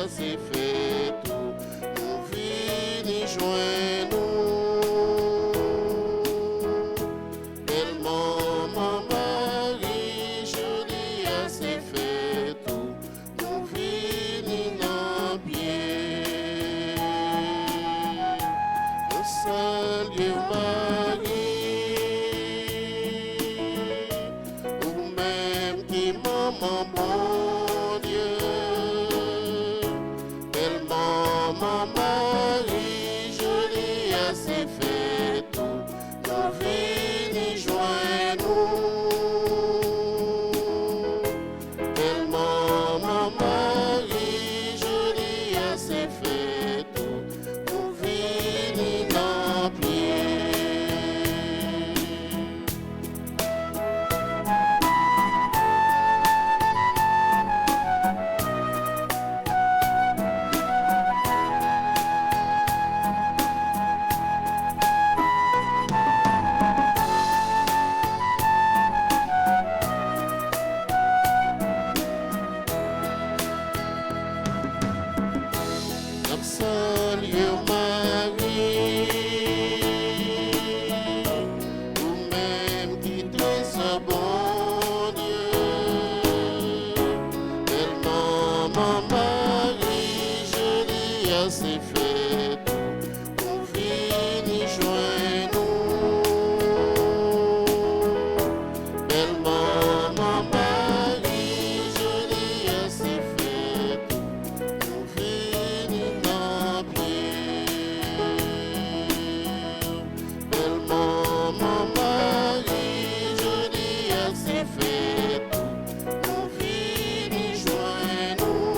c'est fait tout, nous vini joindre nous. Tellement ma Marie jolie, c'est fait tout, nous vini dans pied. Nous saluons Marie, ou même qui maman bon Dieu. Tellement ma Marie jolie, c'est fait tout, nous vini joindre nous. Tellement ma Marie jolie, c'est fait tout, nous vini dans pied. Comme seul Marie, ou même qui te bon Dieu. Tellement ma Marie jolie, c'est fait tout, on vini joindre nous. Tellement ma Marie jolie, c'est fait tout, on vini dans pied. Tellement ma Marie jolie, c'est fait tout, on vini joindre nous.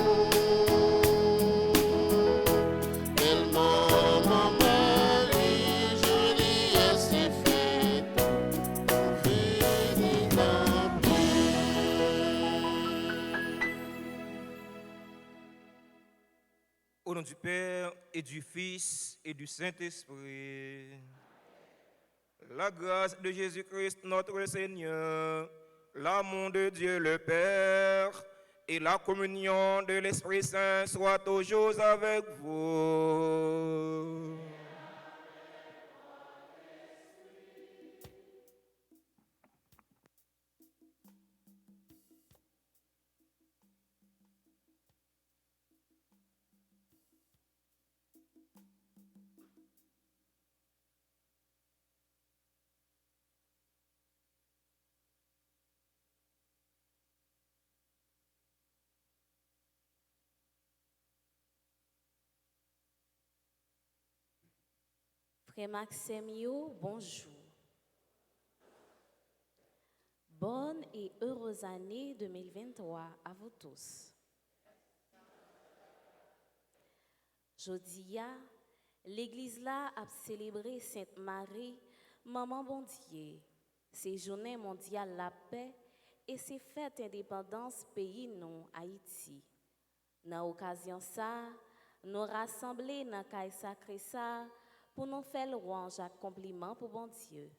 Tellement ma Marie jolie, c'est fait tout, on vini dans pied. Au nom du Père et du Fils et du Saint-Esprit, la grâce de Jésus-Christ notre Seigneur, l'amour de Dieu le Père et la communion de l'Esprit Saint soient toujours avec vous. Frère Maxime, bonjour. Bonne et heureuse année 2023 à vous tous. Jodia, l'église là a célébré Sainte Marie, Maman bon Dieu. C'est journée mondiale la paix et c'est fête indépendance pays non Haïti. Dans occasion ça, nous rassemblés dans caille sacré ça pour nous faire louange à compliment pour bon Dieu.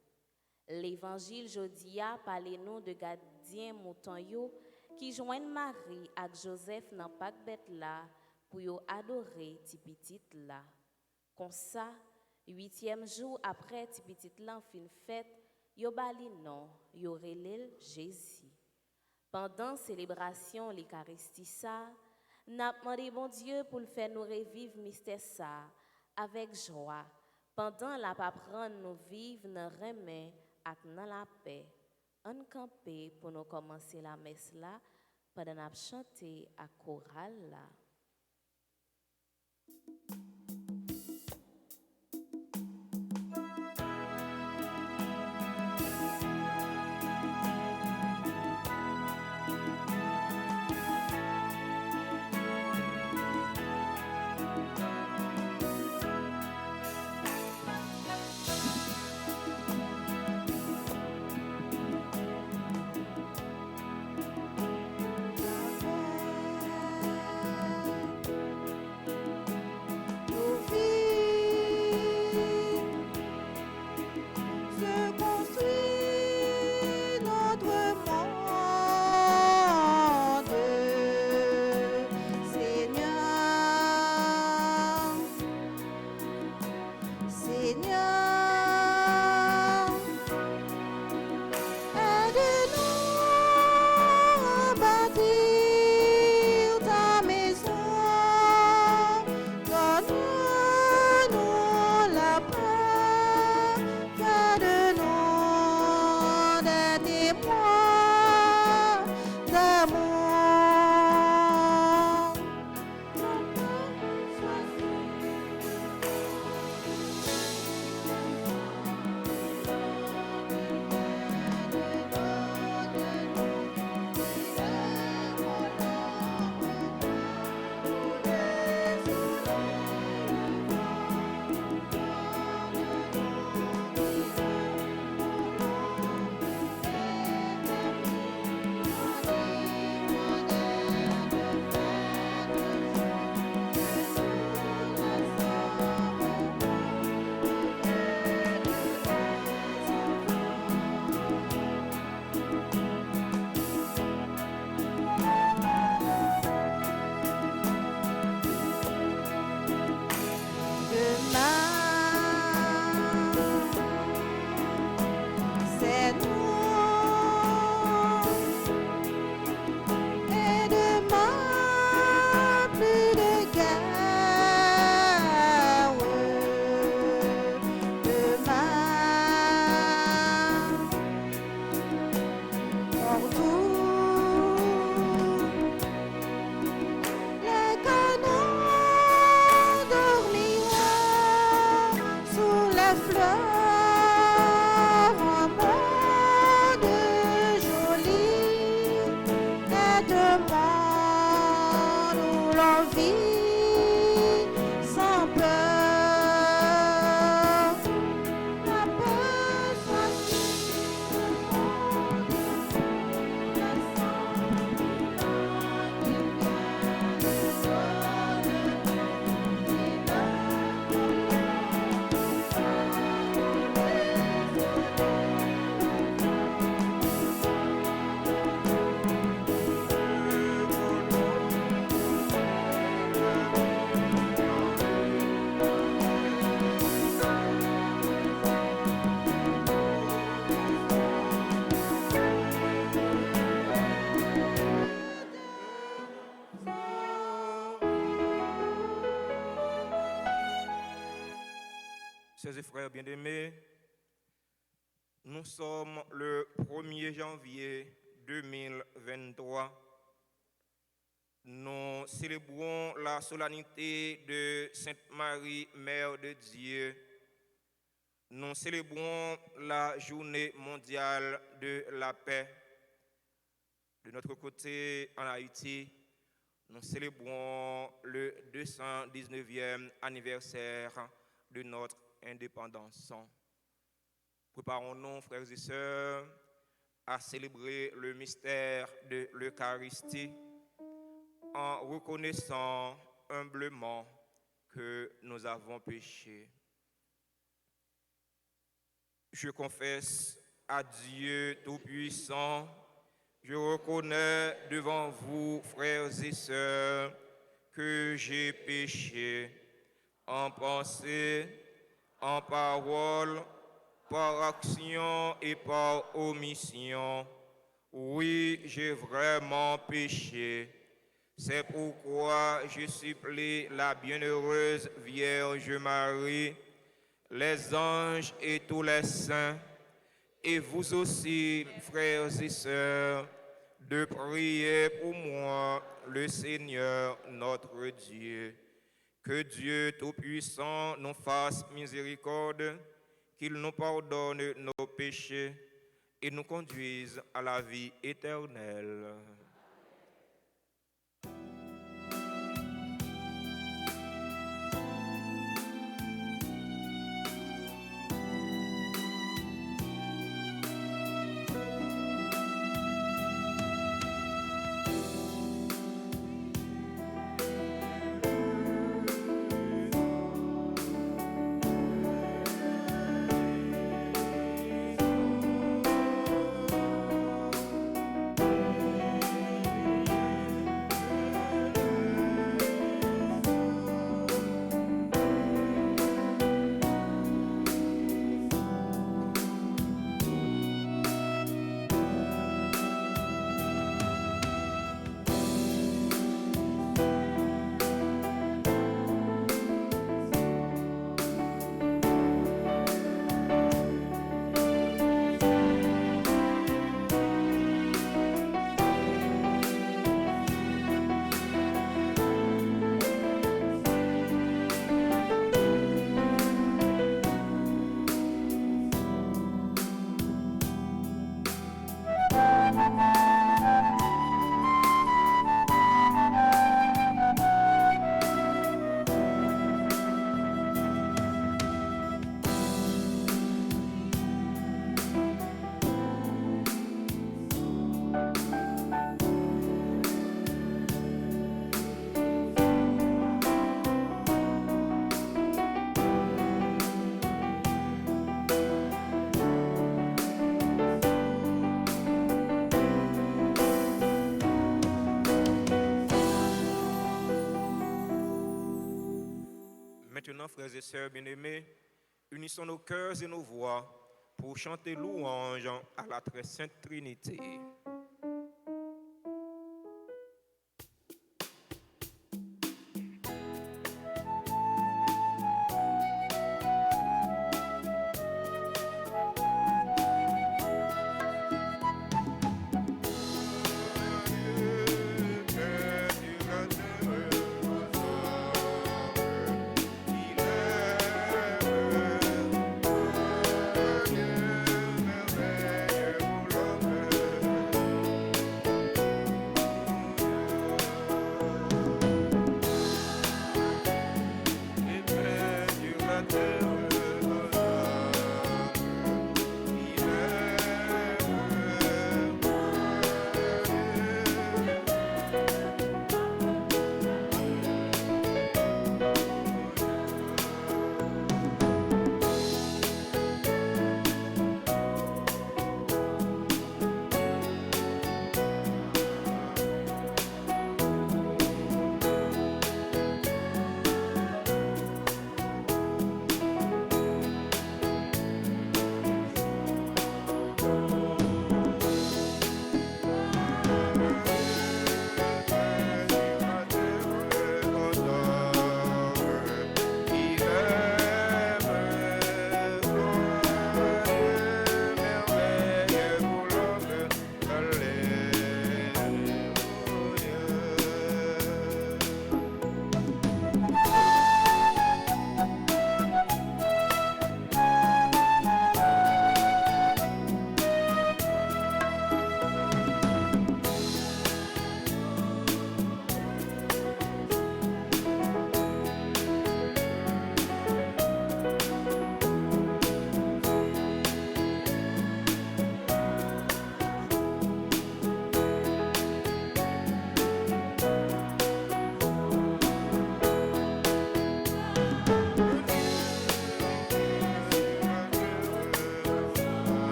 L'évangile jodia parle nous de gardien mouton yo qui joignent Marie et Joseph dans Pâques bête là pour yo adorer ti petit là. Comme ça, 8e jour après ti petit là fin fête, yo bali non, yo relèl Jésus. Pendant célébration l'Eucharistie ça, n'a demandé bon Dieu pour le faire nous revivre mystère ça avec joie. Pendant la prendre nous vivre dans remè ak dans la paix. On campé pour nous commencer la messe là pendant n'a chanter à chorale là. Chers et frères bien-aimés, nous sommes le 1er janvier 2023. Nous célébrons la solennité de Sainte Marie, Mère de Dieu. Nous célébrons la journée mondiale de la paix. De notre côté, en Haïti, nous célébrons le 219e anniversaire de notre indépendance. Préparons-nous, frères et sœurs, à célébrer le mystère de l'Eucharistie en reconnaissant humblement que nous avons péché. Je confesse à Dieu Tout-Puissant, je reconnais devant vous, frères et sœurs, que j'ai péché en pensée, en parole, par action et par omission. Oui, j'ai vraiment péché. C'est pourquoi je supplie la bienheureuse Vierge Marie, les anges et tous les saints, et vous aussi, frères et sœurs, de prier pour moi, le Seigneur notre Dieu. Que Dieu Tout-Puissant nous fasse miséricorde, qu'il nous pardonne nos péchés et nous conduise à la vie éternelle. Maintenant, frères et sœurs bien-aimés, unissons nos cœurs et nos voix pour chanter louange à la très sainte Trinité. Merveilleux pour l'homme.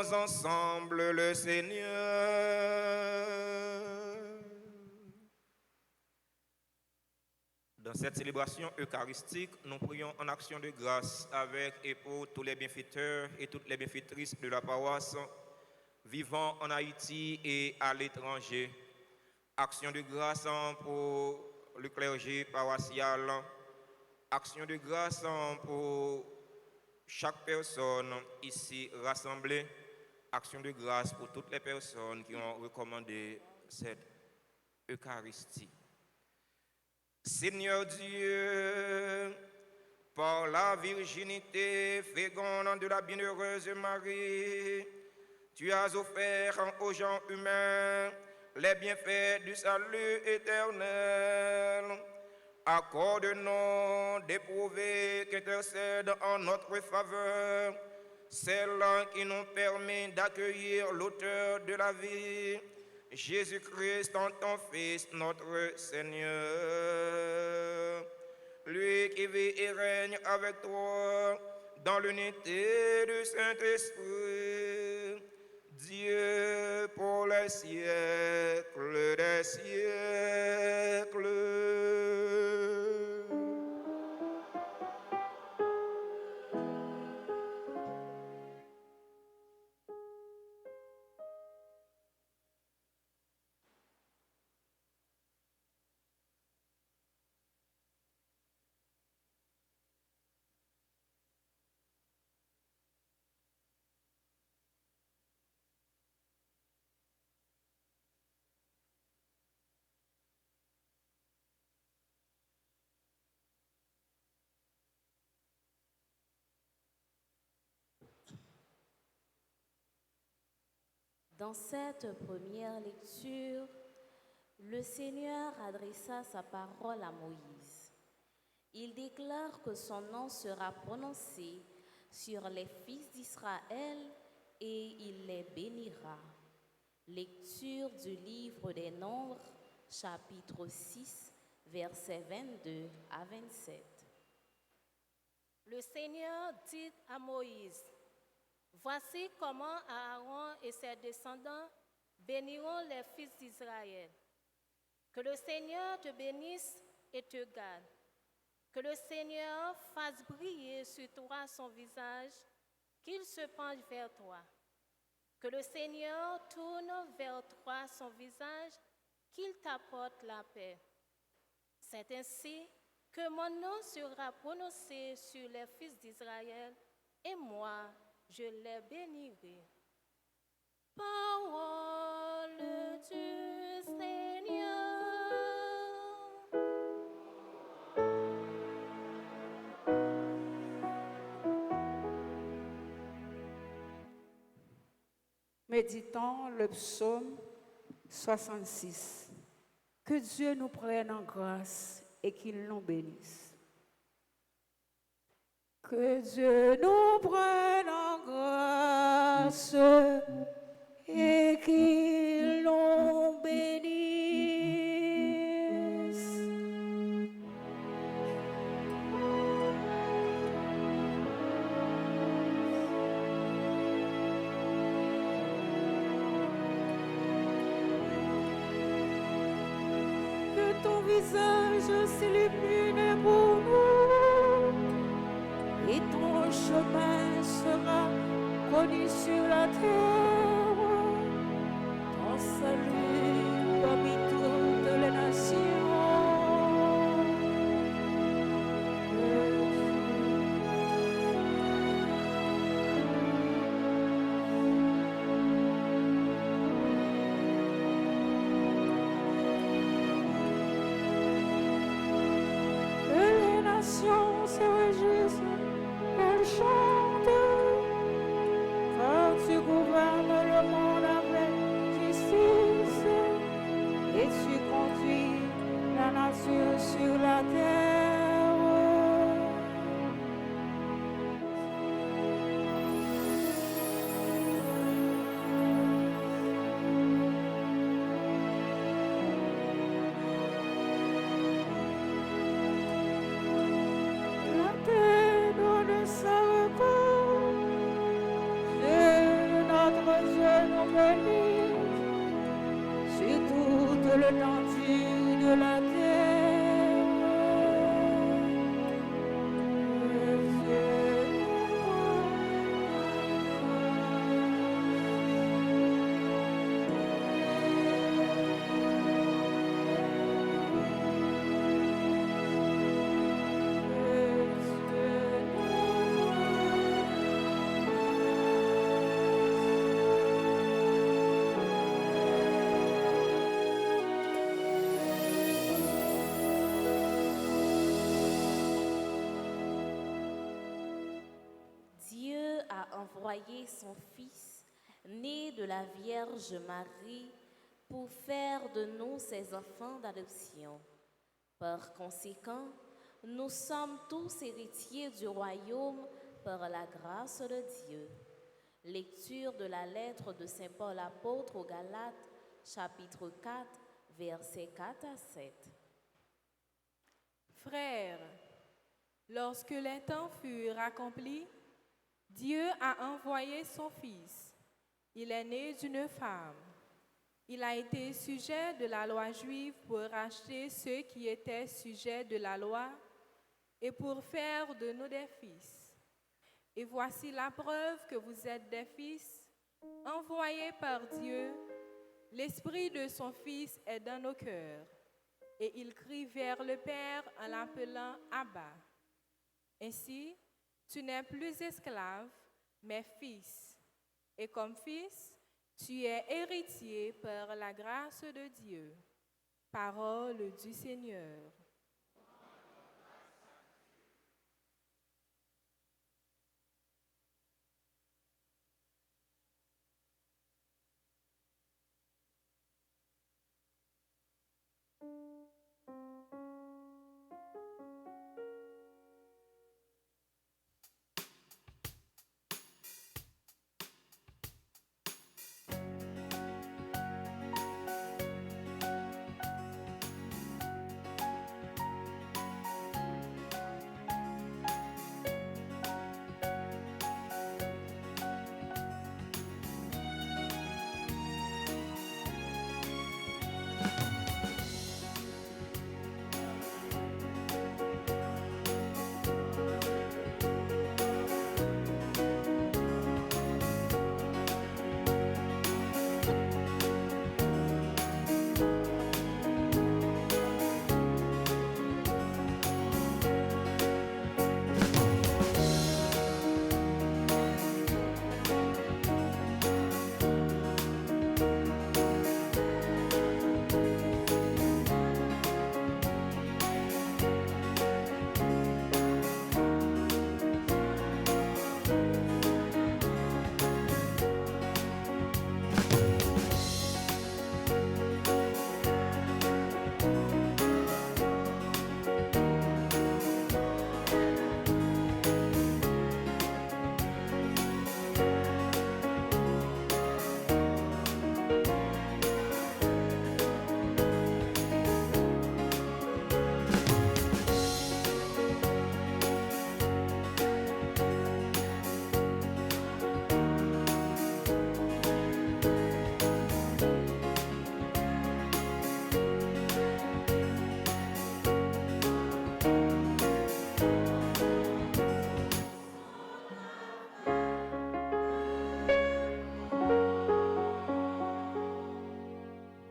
Louons ensemble le Seigneur. Dans cette célébration eucharistique, nous prions en action de grâce avec et pour tous les bienfaiteurs et toutes les bienfaitrices de la paroisse vivant en Haïti et à l'étranger. Action de grâce pour le clergé paroissial. Action de grâce pour chaque personne ici rassemblée. Action de grâce pour toutes les personnes qui ont recommandé cette Eucharistie. Seigneur Dieu, par la virginité féconde de la bienheureuse Marie, tu as offert aux gens humains les bienfaits du salut éternel. Accorde-nous d'éprouver qu'intercède en notre faveur celle qui nous permet d'accueillir l'auteur de la vie, Jésus-Christ, ton Fils, notre Seigneur. Lui qui vit et règne avec toi dans l'unité du Saint-Esprit, Dieu pour les siècles des siècles. Dans cette première lecture, le Seigneur adressa sa parole à Moïse. Il déclare que son nom sera prononcé sur les fils d'Israël et il les bénira. Lecture du livre des Nombres, chapitre 6, versets 22 à 27. Le Seigneur dit à Moïse, « Voici comment Aaron et ses descendants béniront les fils d'Israël. Que le Seigneur te bénisse et te garde. Que le Seigneur fasse briller sur toi son visage, qu'il se penche vers toi. Que le Seigneur tourne vers toi son visage, qu'il t'apporte la paix. C'est ainsi que mon nom sera prononcé sur les fils d'Israël, et moi, je les bénirai. » Parole du Seigneur. Méditons le psaume 66. Que Dieu nous prenne en grâce et qu'il nous bénisse. Que Dieu nous prenne en grâce et qu'il nous bénisse. Que ton visage s'illumine pour nous et ton chemin sera connu sur la terre. Ton salut parmi toutes les nations. Les nations se réjouissent, elles chantent, car tu gouvernes le monde avec justice et de l'étendue de la terre. Dieu a envoyé son Fils, né de la Vierge Marie, pour faire de nous ses enfants d'adoption. Par conséquent, nous sommes tous héritiers du royaume par la grâce de Dieu. Lecture de la lettre de Saint Paul apôtre aux Galates, chapitre 4, versets 4 à 7. Frères, lorsque les temps furent accomplis, Dieu a envoyé son Fils. Il est né d'une femme. Il a été sujet de la loi juive pour racheter ceux qui étaient sujets de la loi et pour faire de nous des fils. Et voici la preuve que vous êtes des fils, envoyés par Dieu. L'esprit de son Fils est dans nos cœurs. Et il crie vers le Père en l'appelant Abba. Ainsi, tu n'es plus esclave, mais fils. Et comme fils, tu es héritier par la grâce de Dieu. Parole du Seigneur.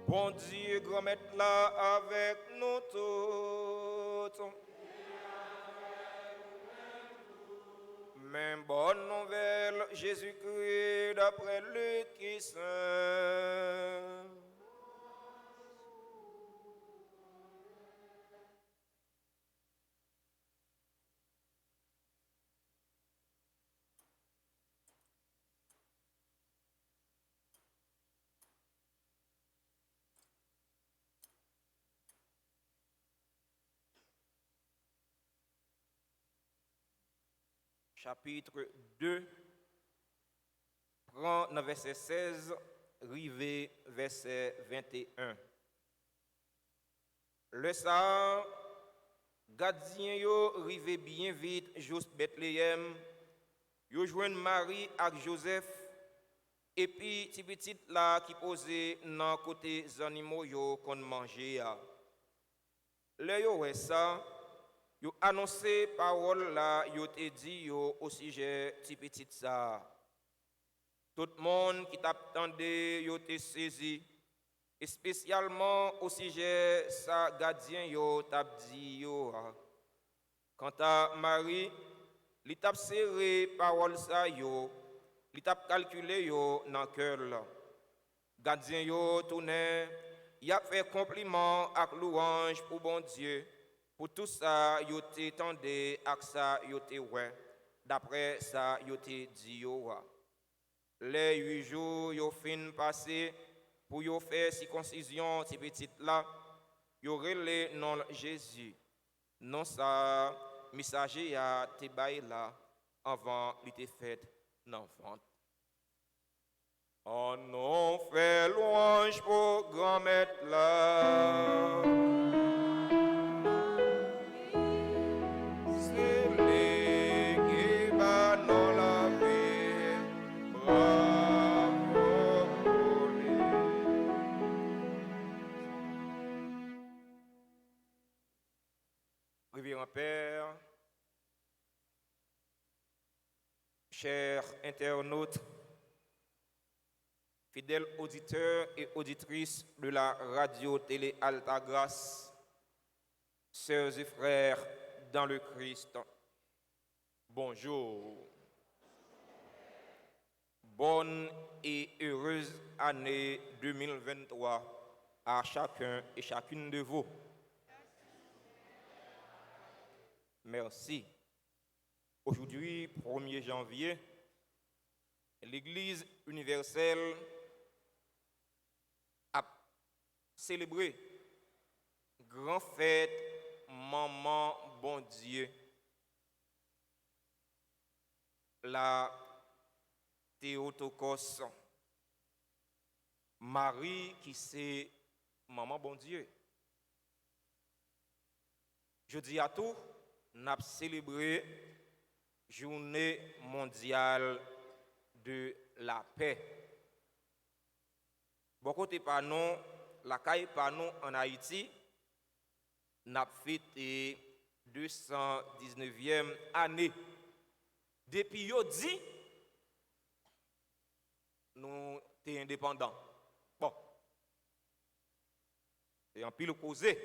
Bon Dieu, grand maître là avec nous tous. Même bonne nouvelle, Jésus-Christ d'après Luc qui saint. Chapitre 2, prend dans verset 16, rivé verset 21. Le ça, gardien yo rivé bien vite, juste Bethléem, yo joignent Marie avec Joseph, Et puis, ti petit là qui posait dans côté des animaux yo qu'on mangeait. Le yo ouais ça, yo annoncé parole là, yo te dit yo au sujet ti petit ça. Tout le monde qui t'attendait yo te saisi, et spécialement au sujet ça gardien yo t'a dit yo. Quant à Marie, li t'a serré parole ça yo. Li t'a calculé yo dans cœur là. Gardien yo tourné, y a fait compliment ak louange pour bon Dieu. Pour tout ça yo te tendé ak ça yo te ouais. D'après ça yo te dit yo. Les 8 jours yo fin passé pour yo faire circoncision ti petite là. Yo relé non Jésus. Non ça messager a te bail là avant il te fait l'enfant. On en fait louange pour grand-maître là. C'est lui qui bat dans la vie. Bravo pour lui. Révérend Père, chers internautes, fidèles auditeurs et auditrices de la radio-télé Altagrace, sœurs et frères dans le Christ, bonjour. Bonne et heureuse année 2023 à chacun et chacune de vous. Merci. Aujourd'hui, 1er janvier, l'Église universelle a célébré grand fête Maman Bon Dieu, la Théotokos, Marie qui c'est Maman Bon Dieu. Je dis à tout, n'a célébré Journée mondiale de la paix. Bon côté par nous, la caille par nous en Haïti, n'a fêté 219e année. Depuis yo dit, nous sommes indépendants. Bon. Et en pile causé.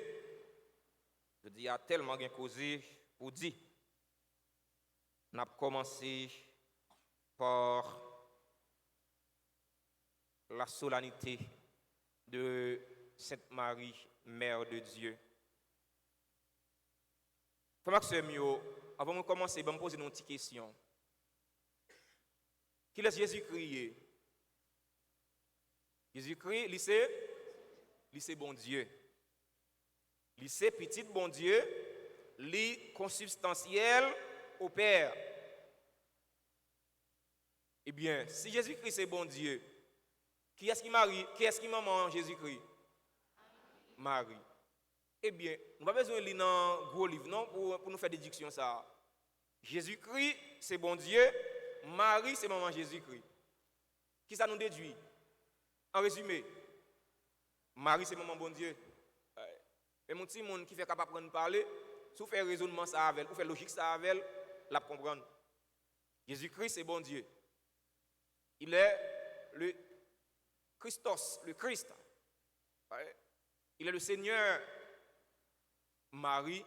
Je dis, il y a tellement de causé pour dire. Nous avons commencé par la solennité de Sainte Marie, Mère de Dieu. Frère Maxime, avant de commencer, je vais me poser une petite question. Qui est Jésus-Christ? Jésus-Christ, c'est bon Dieu. C'est petit bon Dieu, li consubstantiel au Père. Eh bien, si Jésus-Christ est bon Dieu, qui est-ce qui maman Jésus-Christ? Marie. Eh bien, nous n'avons pas besoin de lire dans un gros livre non, pour nous faire déduction ça. Jésus-Christ, c'est bon Dieu, Marie, c'est maman Jésus-Christ. Qui ça nous déduit? En résumé, Marie, c'est maman bon Dieu. Et mon petit monde qui fait capable de parler, si vous faites raisonnement ça avec, vous faites logique ça avec, la comprendre. Jésus-Christ, c'est bon Dieu. Il est le Christos, le Christ. Il est le Seigneur. Marie,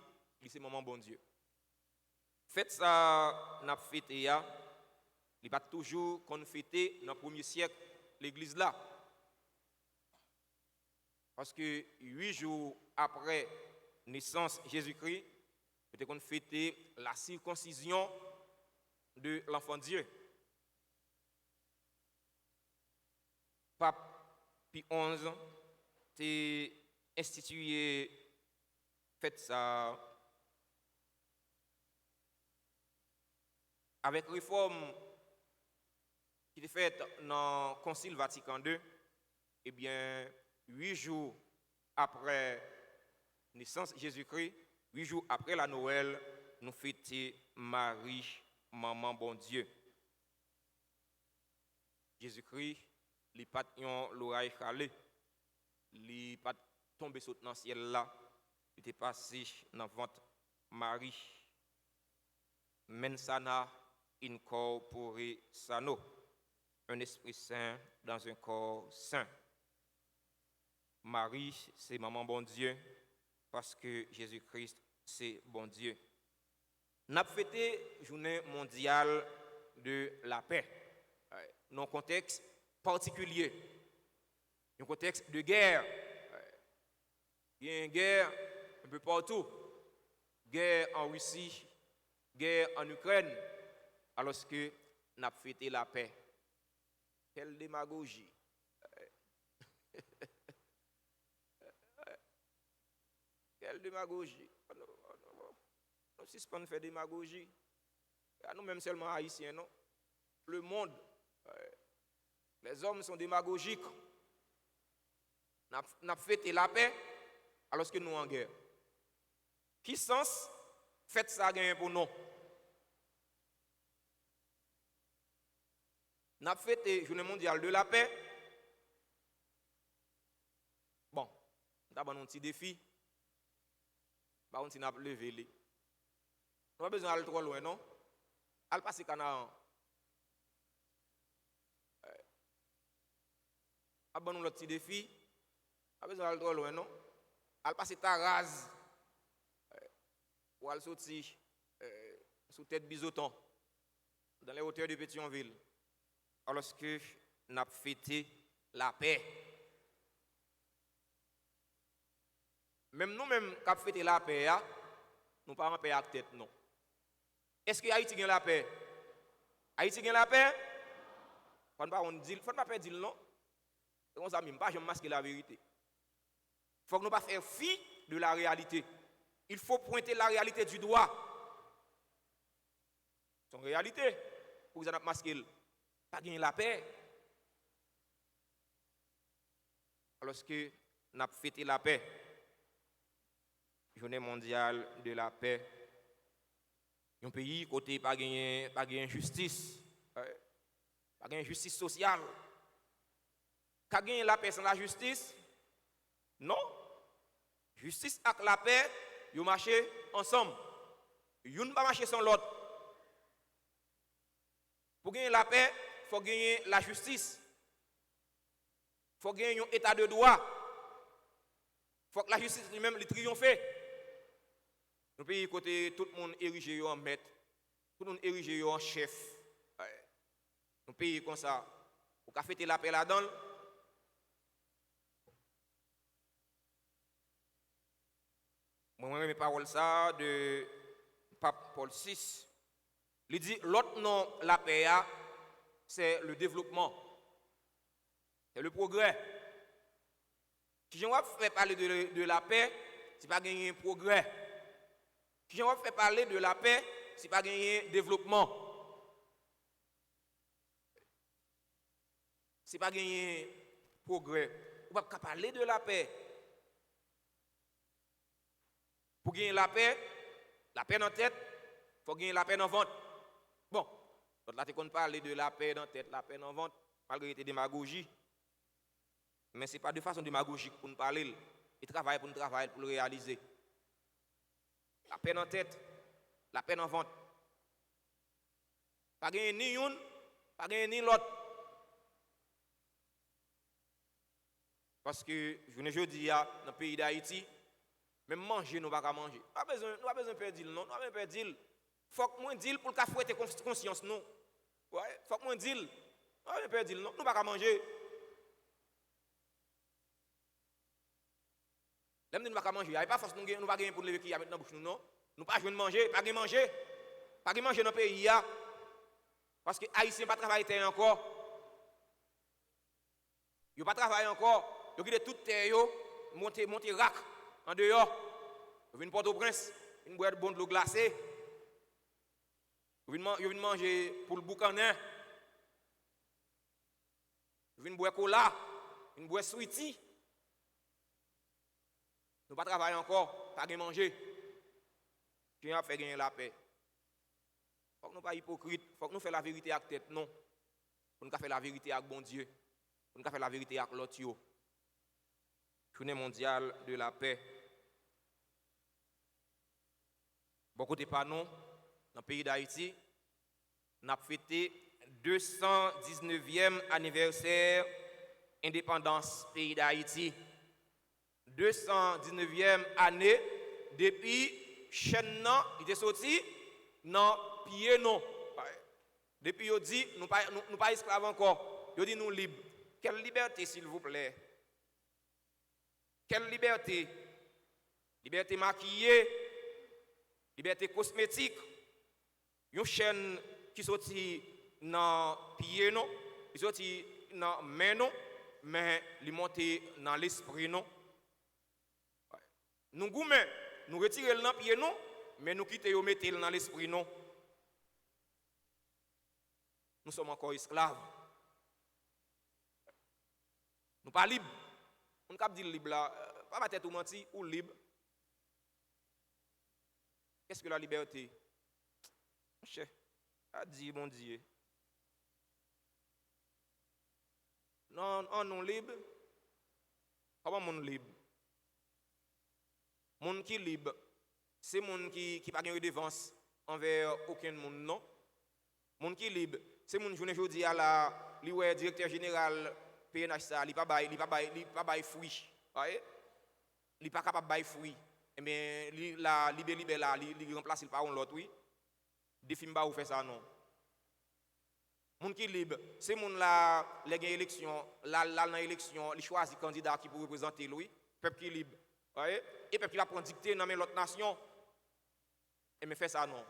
c'est maman bon Dieu. Faites ça, n'a fêté ya. Il pas toujours qu'on fêté dans le 1er siècle l'église là. Parce que 8 jours après naissance Jésus-Christ, peut-être qu'on fêtait la circoncision de l'enfant Dieu. Pape Pie XI a institué, fait ça avec réforme qui est faite dans le Concile Vatican II. Eh bien, 8 jours après naissance Jésus-Christ, 8 jours après la Noël, nous fêtons Marie, Maman bon Dieu. Jésus-Christ, li pat yon l'oreille calé, li pat tombé sous dans ciel là, il était passé dans ventre Marie. Mensana incorpore sano, un esprit saint dans un corps saint. Marie, c'est maman bon Dieu, parce que Jésus-Christ, c'est bon Dieu. N'a fêté journée mondiale de la paix, dans un contexte particulier, un contexte de guerre. Il y a une guerre un peu partout, guerre en Russie, guerre en Ukraine, alors que n'a fêté la paix. Quelle démagogie! Quelle démagogie! Nous suspendons faire démagogie. Nous-mêmes seulement haïtiens, non? Le monde, les hommes sont démagogiques. Nous avons fêté la paix alors que nous en guerre. Qui sens faites ça gagner pour nous? Nous avons fêté la journée mondiale de la paix. Bon, nous avons un petit défi. Par contre, nous avons levé les. Nous n'avons pas besoin d'aller trop loin, non? Allez passer Canaan. Abonnons notre petit défi. Nous n'avons pas besoin d'aller trop loin, non? Allez passer Taraz. Ou aller sortir sous tête Bizoton, dans les hauteurs de Pétionville. Alors que nous avons fêté la paix. Même nous-mêmes, qui avons fêté la paix, nous ne pas en paix à tête, non. Est-ce que Haïti gagne la paix? Haïti gagne la paix? Faut pas on dit, faut pas perdre dire non. On ça même pas jamais masquer la vérité. Faut que nous pas faire fi de la réalité. Il faut pointer la réalité du doigt. C'est une réalité. Pour que vous masquer, pas gagner la paix. Alors que nous avons fêté la paix, journée mondiale de la paix, un pays côté pas gagner justice, pas gagner justice sociale. Qu'a gagner la paix sans la justice? Non. Justice avec la paix, ils marchent ensemble. Ils ne pas marcher sans l'autre. Pour gagner la paix, il faut gagner la justice. Il faut gagner un état de droit. Il faut que la justice lui-même lui triomphe. Nos pays côté tout le monde érigé en maître, tout le monde érigé en chef. Nos pays comme ça, pour qu'a fêter la paix là-dedans. Moi, mes paroles ça de Pape Paul VI. Il dit l'autre nom la paix, c'est le développement, c'est le progrès. Si on va faire parler de la paix, c'est pas gagner un progrès. Si on va faire parler de la paix, c'est pas gagner un développement. C'est pas gagner un progrès. On va pas parler de la paix. Pour gagner la paix dans la tête, il faut gagner la paix dans le ventre. Bon, là, tu comptes parler de la paix dans la tête, la paix dans le ventre, malgré tes démagogies. Mais ce n'est pas de façon démagogique pour nous parler. Il travaille pour nous travailler, pour le réaliser. La paix dans la tête, la paix dans le ventre. Pas gagner ni une, pas gagner ni l'autre. Parce que, je ne dis pas, dans le pays d'Haïti, même manger, nous ne pouvons pas manger. Nous n'avons pas besoin de perdre, non. Nous n'avons pas besoin de perdre. Il faut que moi dise pour que fouette conscience, non. Ouais, faut que moi dise. Nous n'avons pas besoin de perdre, non. Nous ne pouvons pas manger. Nous ne pouvons pas manger. Il n'y a pas force nous ne pas gagner pour lever qui a maintenant bouche nous, non. Nous ne pouvons pas manger, pas manger. Pas manger dans le pays. Parce que les Haïtiens ne pas travailler encore. Ils ne pas travailler encore. Ils ont tout terre, monter rack. En dehors, vous venez Port-au-Prince, une boîte de l'eau glacée. Vous venez manger pour le boucanin. Vous venez boire cola, une boîte sweetie. Nous ne pas travailler encore, pas manger. Qui a fait gagner la paix. Il faut que nous ne soyons pas hypocrites, il faut que nous fassions la vérité avec tête, non. Pour nous faire la vérité avec bon Dieu. pour nous faire la vérité avec l'autre. Journée mondiale de la paix. Bon côté pas non, dans le pays d'Haïti, nous avons fêté 219e anniversaire indépendance pays d'Haïti. 219e année depuis chaîne il était sorti dans pied non. Depuis il dit nous pas esclaves encore. Il dit nous libres. Quelle liberté s'il vous plaît? Quelle liberté? Liberté maquillée, liberté cosmétique. Une chaîne qui sorti dans pied non, qui sorti dans main non, mais li monté dans l'esprit non. Nous goumè, nous retirer le dans pied non, mais nous quitter yo mettre dans l'esprit non. Nous sommes encore esclaves. Nous pas libres. On cap dire libre là, pas ma tête ou menti ou libre. Qu'est-ce que la liberté? Cher, a dit mon Dieu. Non, non libre. Comment mon libre? Mon qui libre, c'est mon qui pas de redevance envers aucun monde non. Mon qui libre, c'est mon journée jodi à la li ouais directeur général PNH ça, li pas bail fruit. Voyez? Li pas capable bail fruit. Eh bien la libé là, li remplace par un l'autre oui. Défi pas ou faire ça non. Moun qui libre, c'est moun là les gagne élection, là dans élection, li choisi candidat qui pour représenter lui, peuple qui libre. Voyez? Et peuple qui va prendre dictée dans l'autre nation. Et me fait ça non.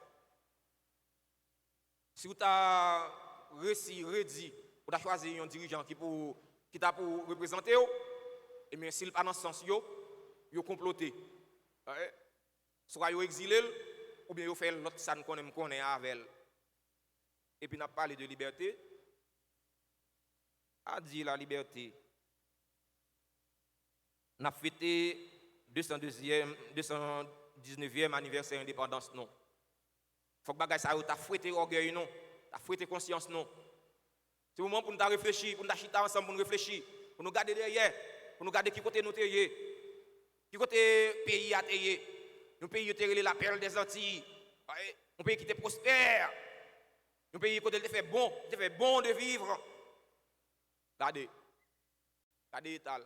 Si vous avez réussi, redit, vous avez choisi un dirigeant qui t'a pour représenter, et bien s'il pas dans ce sens, vous comploté. Soit vous exilé, ou bien vous faites l'autre ça nous connaît avec elle. Et puis nous avons parlé de liberté. A dit la liberté. Nous avons fêté 219e anniversaire d'indépendance non. Faut que bagay ça t'a fouetté orgueil non, t'a fouetté conscience non. C'est le moment pour nous réfléchir, pour nous chita ensemble pour nous réfléchir, pour nous garder derrière, pour nous garder qui côté nous tayé. Qui côté pays a tayé. Un pays qui est la perle des Antilles. Un pays qui était prospère. Un pays qui fait bon de vivre. Regardez Tal.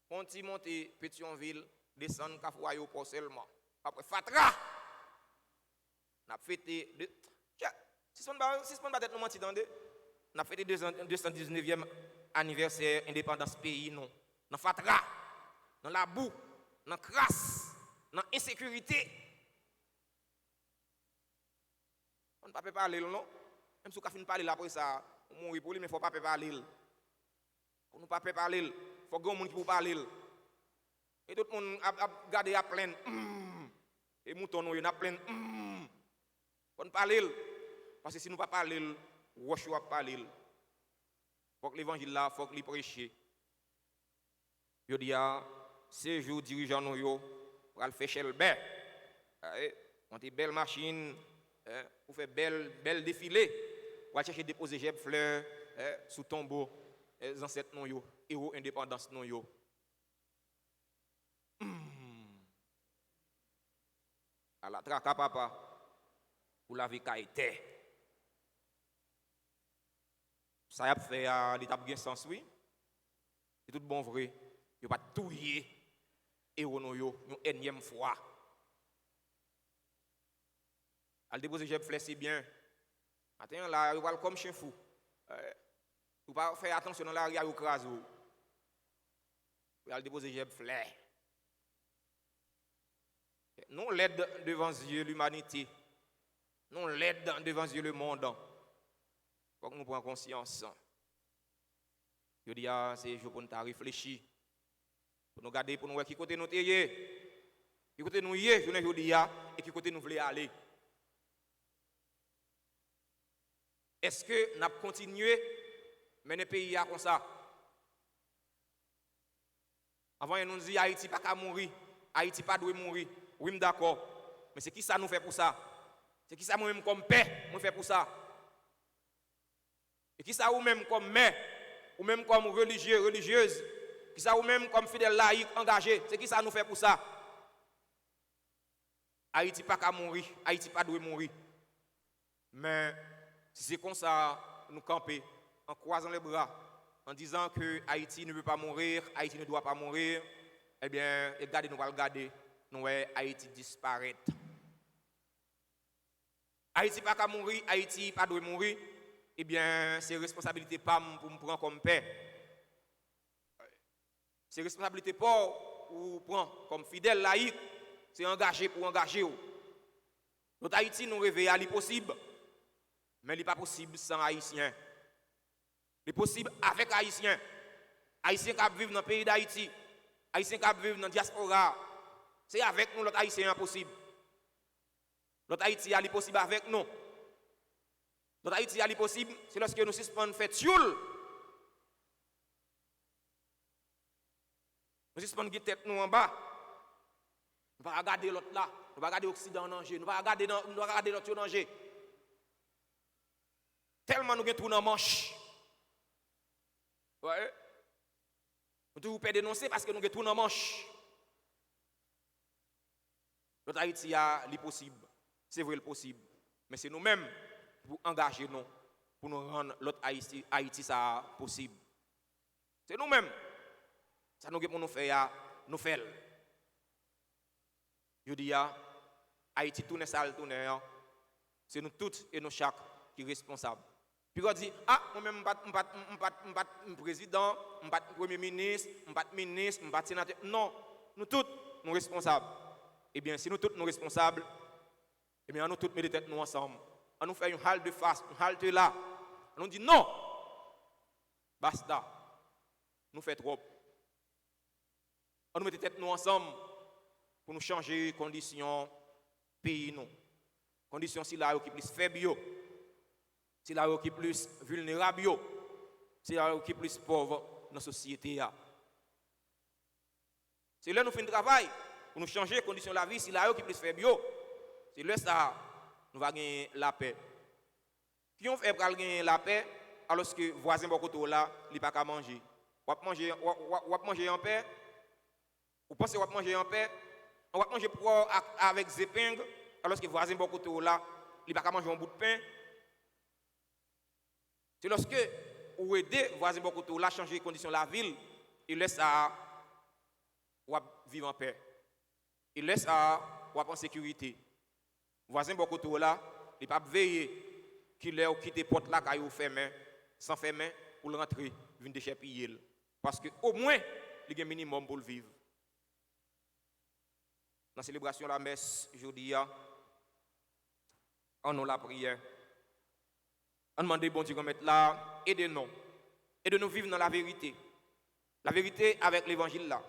Ponti monter Pétionville, descendre Kafouayo pour seulement. Après Fatra. On a fêté si on va être nous mentir dans on a fêté 219e anniversaire indépendance pays non. Dans Fatra, dans la boue, dans la crasse, dans l'insécurité. On ne peut pas parler non. Même si on finit parler après ça, on mourir pour lui mais faut pas parler. On ne peut pas parler, il faut que monde qui pour parler. Et tout le monde a gardé à plein. Et mouton nous a plein. On ne parle parce que si nous pas parler, roche va parler. Faut que l'évangile là, faut que les prêcher. Yo dis ces jours dirigeants nous yo pour aller faire chez ben. On des belles machines pour faire belle défilé. Pour aller chercher déposer jeb fleurs sous tombeau les ancêtres non yo, héros indépendance non yo. À la traka papa pour la vie qualité. Ça y a fait l'état bien sens oui. C'est tout bon vrai. Il pas touyer héros non yo une énième fois. Al déposer j'ai flèche c'est bien. Attends là il va comme chien fou. Faut pas faire attention dans l'arrière au crase. Il al déposer j'ai flèche. Nous l'aide devant Dieu l'humanité. Nous l'aide devant Dieu le monde. Il faut que nous prenions conscience. Je dis, c'est jour pour nous réfléchir. Pour nous garder, pour nous voir qui côté nous sommes. Qui côté nous sommes, je dis, et qui côté nous voulons aller. Est-ce que nous avons continué à mener le pays comme ça? Avant, nous dit Haïti n'a pas mourir. Haïti pas doit mourir. Oui, d'accord. Mais c'est qui ça nous fait pour ça? C'est qui ça nous-mêmes comme paix nous fait pour ça? Et qui ça nous-mêmes comme mère ou même comme religieux, religieuse, qui ça ou même comme fidèle laïque engagé, c'est qui ça nous fait pour ça? Haïti pas qu'à mourir, Haïti pas doit mourir. Mais si c'est comme ça, nous camper en croisant les bras, en disant que Haïti ne veut pas mourir, Haïti ne doit pas mourir, eh bien, regardez, nous allons regarder, nous voyons Haïti disparaître. Haïti pas qu'à mourir, Haïti pas doit mourir, eh bien, c'est responsabilité PAM pour me prendre comme père. C'est responsabilité pour ou prendre comme fidèle laïque, c'est engagé pour engager. Notre Haïti nous réveille à l'impossible, mais il n'est pas possible sans Haïtiens. Il est possible avec Haïtiens. Haïtiens qui vivent dans le pays d'Haïti, Haïtiens qui vivent dans la diaspora, c'est avec nous, l'autre Haïtien impossible. L'autre Haïti est possible avec nous. L'autre Haïti est possible, c'est lorsque nous suspendons fait tioul. Nous suspendons la tête nous en bas. Nous ne pas regarder l'autre là. Nous ne pas regarder l'Occident en danger. Nous ne pas regarder l'autre en danger. Tellement nous avons tout dans la manche. Ouais. Nous ne pouvons pas dénoncer parce que nous avons tout dans la manche. L'autre Haïti a l'impossible. C'est vrai le possible. Mais c'est nous-mêmes pour engager nous, pour nous rendre l'autre Haïti ça possible. C'est nous-mêmes. Ça nous pour nous faire, nous faisons. Je dis, Haïti tourne sale, tourne. C'est nous tous et nous chaque qui sont responsables. Puis on dit, moi-même, je ne suis pas président, je ne suis pas premier ministre, je ne suis pas ministre, je ne suis pas sénateur. Non, nous tous, nous responsables. Eh bien, si nous tous, nous responsables, eh bien, nous tous mettons tête nous ensemble. On nous fait une halte de face, une halte là. On nous dit non, basta, nous fait trop. On nous met tête nous ensemble pour nous changer les conditions pays nous. Conditions si là qui plus faible, si là qui plus vulnérable, si là qui plus pauvre dans la société. C'est là nous faisons un travail pour nous changer les conditions de la vie, si là qui plus faible. C'est là ça nous va gagner la paix. Qui on fait pour gagner la paix alors que voisin beaucoup là, il pas qu'à manger. On va manger en paix. Vous pensez qu'on va manger en paix? On va manger avec des épingles, alors que voisin beaucoup là, il va pas manger un bout de pain. C'est lorsque vous aidez voisin beaucoup là changer les conditions de la ville, il laisse ça vivre en paix. Il laisse ça en sécurité. Voisin beaucoup là, il pas veiller qu'il ait quitté porte là quand il ferme sans fermer pour rentrer venir déchets parce que au moins il y a un minimum pour le vivre. Dans la célébration de la messe, aujourd'hui, on a la prière. On demande bon Dieu qu'on mette là, aidez-nous. Aidez-nous vivre dans la vérité. La vérité avec l'évangile là.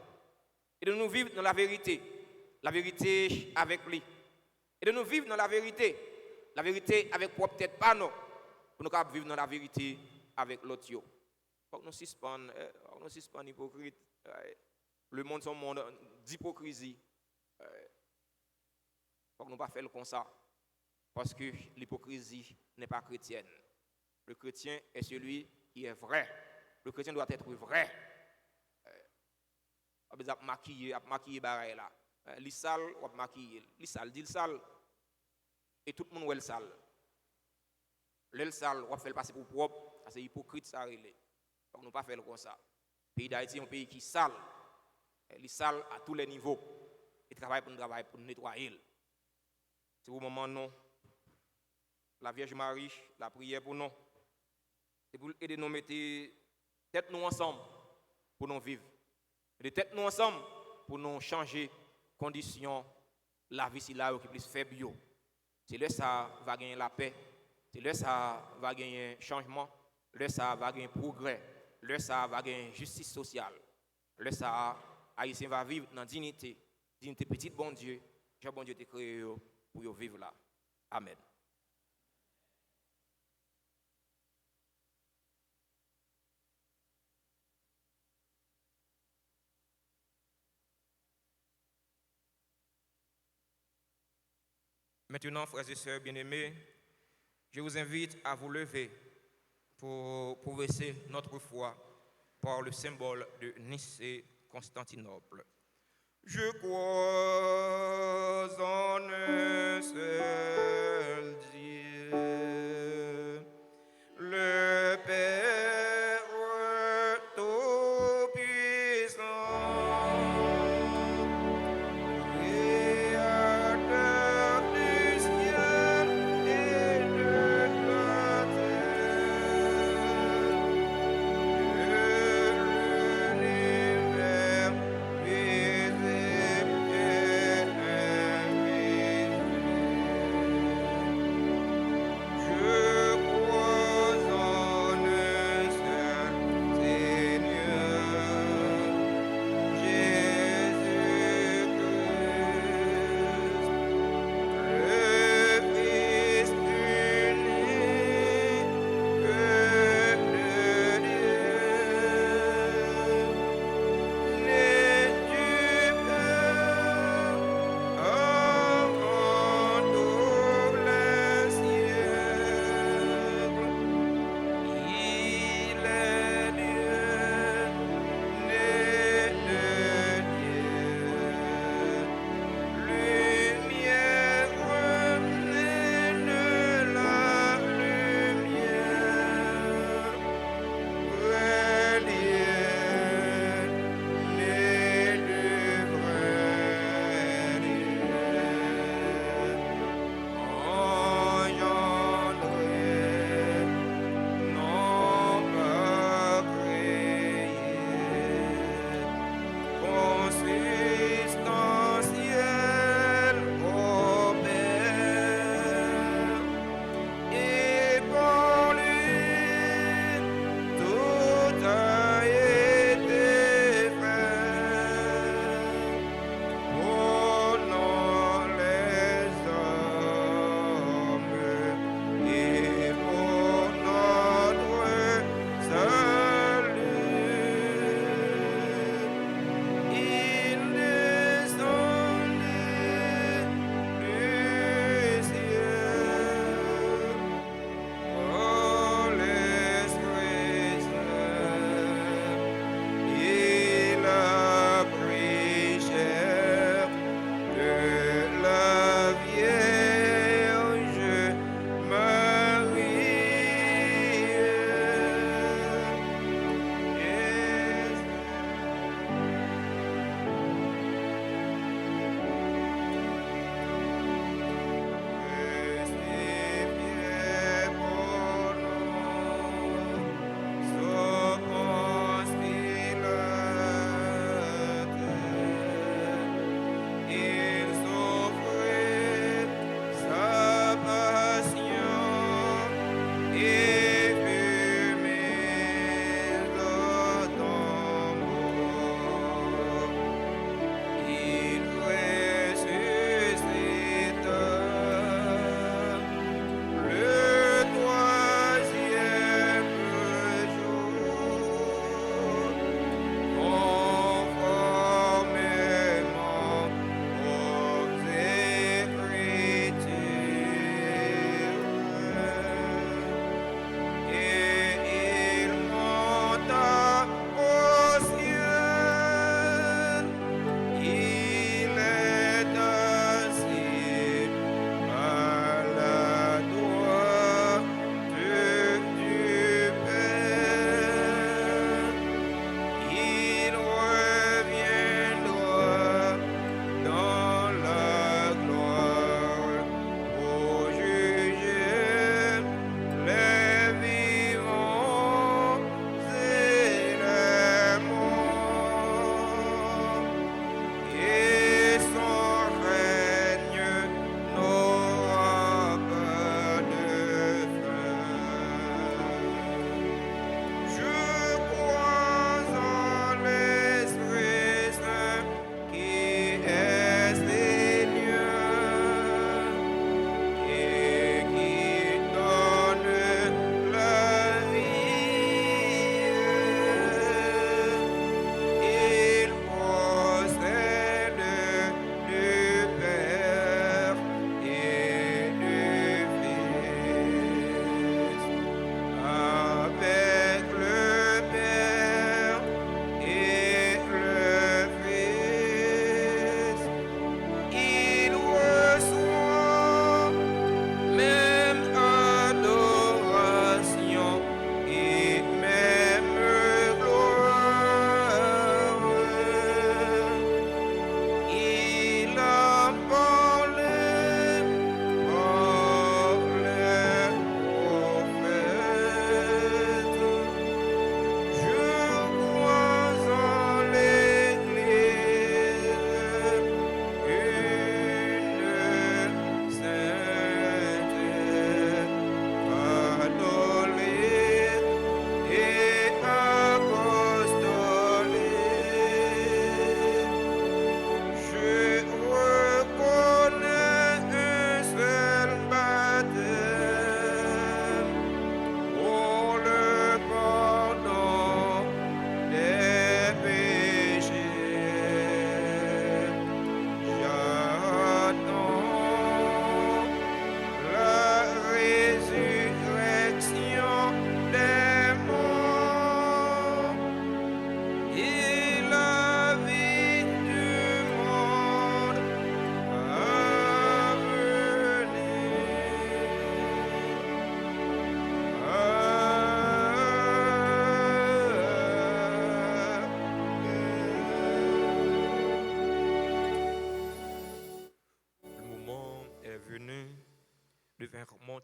Aidez-nous vivre dans la vérité. La vérité avec lui. Aidez-nous vivre dans la vérité. La vérité avec propre tête, pas nous. Pour nous vivre dans la vérité avec l'autre. Il faut que nous suspendons hypocrite. Le monde, c'est un monde d'hypocrisie. Il faut que nous ne pas faire comme ça. Parce que l'hypocrisie n'est pas chrétienne. Le chrétien est celui qui est vrai. Le chrétien doit être vrai. Il a maquillé barré là. Les sales, on va maquiller. Les sales, dit le sale. Et tout le monde est le sale. Le sale, on va faire passer pour propre. C'est hypocrite, ça. Il faut que nous ne pas faire comme ça. Le pays d'Haïti est un pays qui est sale. Les sales à tous les niveaux. Et travaille pour nous nettoyer. C'est au moment non. La Vierge Marie, la prière pour nous. C'est pour aider nous à mettre tête nous ensemble pour nous vivre. Et tête nous ensemble pour nous changer conditions la vie si là qui plus faible. C'est là ça va gagner la paix. C'est là ça va gagner changement. Là ça va gagner progrès. Là ça va gagner justice sociale. Là ça Haïtien va vivre dans dignité. Dignité petite bon Dieu. Jean bon Dieu t'a créé pour vivre là. Amen. Maintenant, frères et sœurs bien-aimés, je vous invite à vous lever pour progresser notre foi par le symbole de Nicée-Constantinople. Je crois en un seul Dieu, le Père Tout-Puissant, Créateur du ciel et de la terre, de l'univers visible et invisible.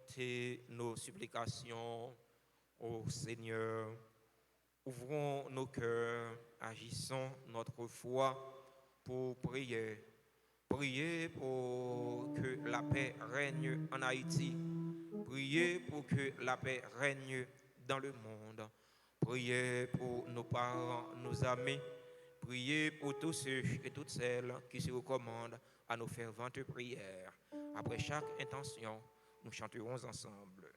porter nos supplications au Seigneur. Ouvrons nos cœurs, agissons notre foi pour prier. Priez pour que la paix règne en Haïti. Priez pour que la paix règne dans le monde. Priez pour nos parents, nos amis. Priez pour tous ceux et toutes celles qui se recommandent à nos ferventes prières. Après chaque intention, nous chanterons ensemble.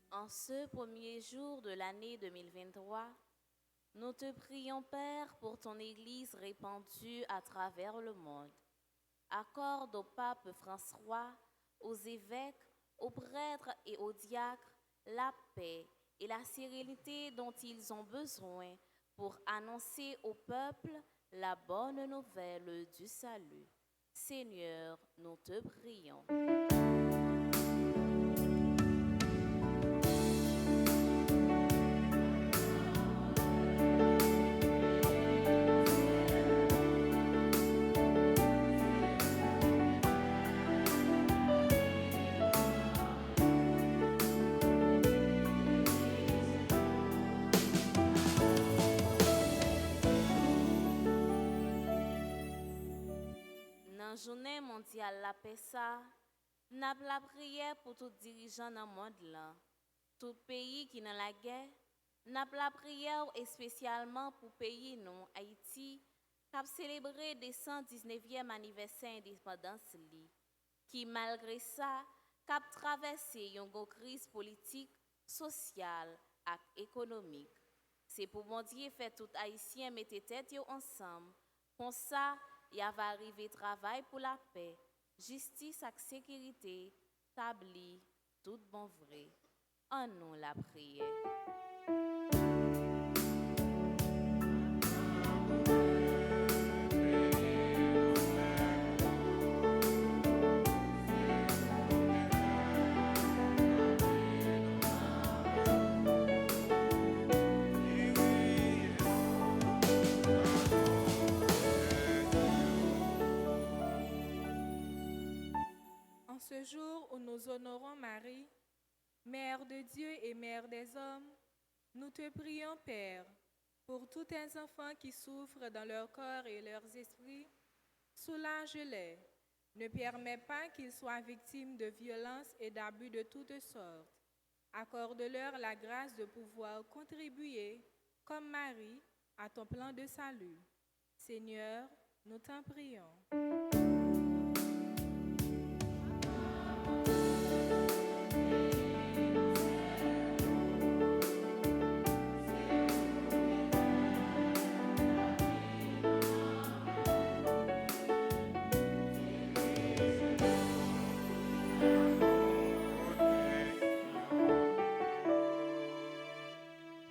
En ce premier jour de l'année 2023, nous te prions, Père, pour ton Église répandue à travers le monde. Accorde au pape François, aux évêques, aux prêtres et aux diacres la paix et la sérénité dont ils ont besoin pour annoncer au peuple la bonne nouvelle du salut. Seigneur, nous te prions. Dans la journée mondiale la paix, n'a la prière pour tout dirigeant dans le monde là. Tout pays qui dans la guerre, n'a la prière et spécialement pour pays non Haïti qui a célébré le 119e anniversaire d'indépendance qui malgré ça a traversé une crise politique, sociale et économique. C'est pour mon Dieu faire tout haïtien mettre tête ensemble. Comme ça, il va arriver travail pour la paix, justice et sécurité, tabli, tout bon vrai. En nous la prière. En ce jour où nous honorons Marie, Mère de Dieu et Mère des hommes, nous te prions, Père, pour tous tes enfants qui souffrent dans leur corps et leurs esprits, soulage-les. Ne permets pas qu'ils soient victimes de violences et d'abus de toutes sortes. Accorde-leur la grâce de pouvoir contribuer, comme Marie, à ton plan de salut. Seigneur, nous t'en prions.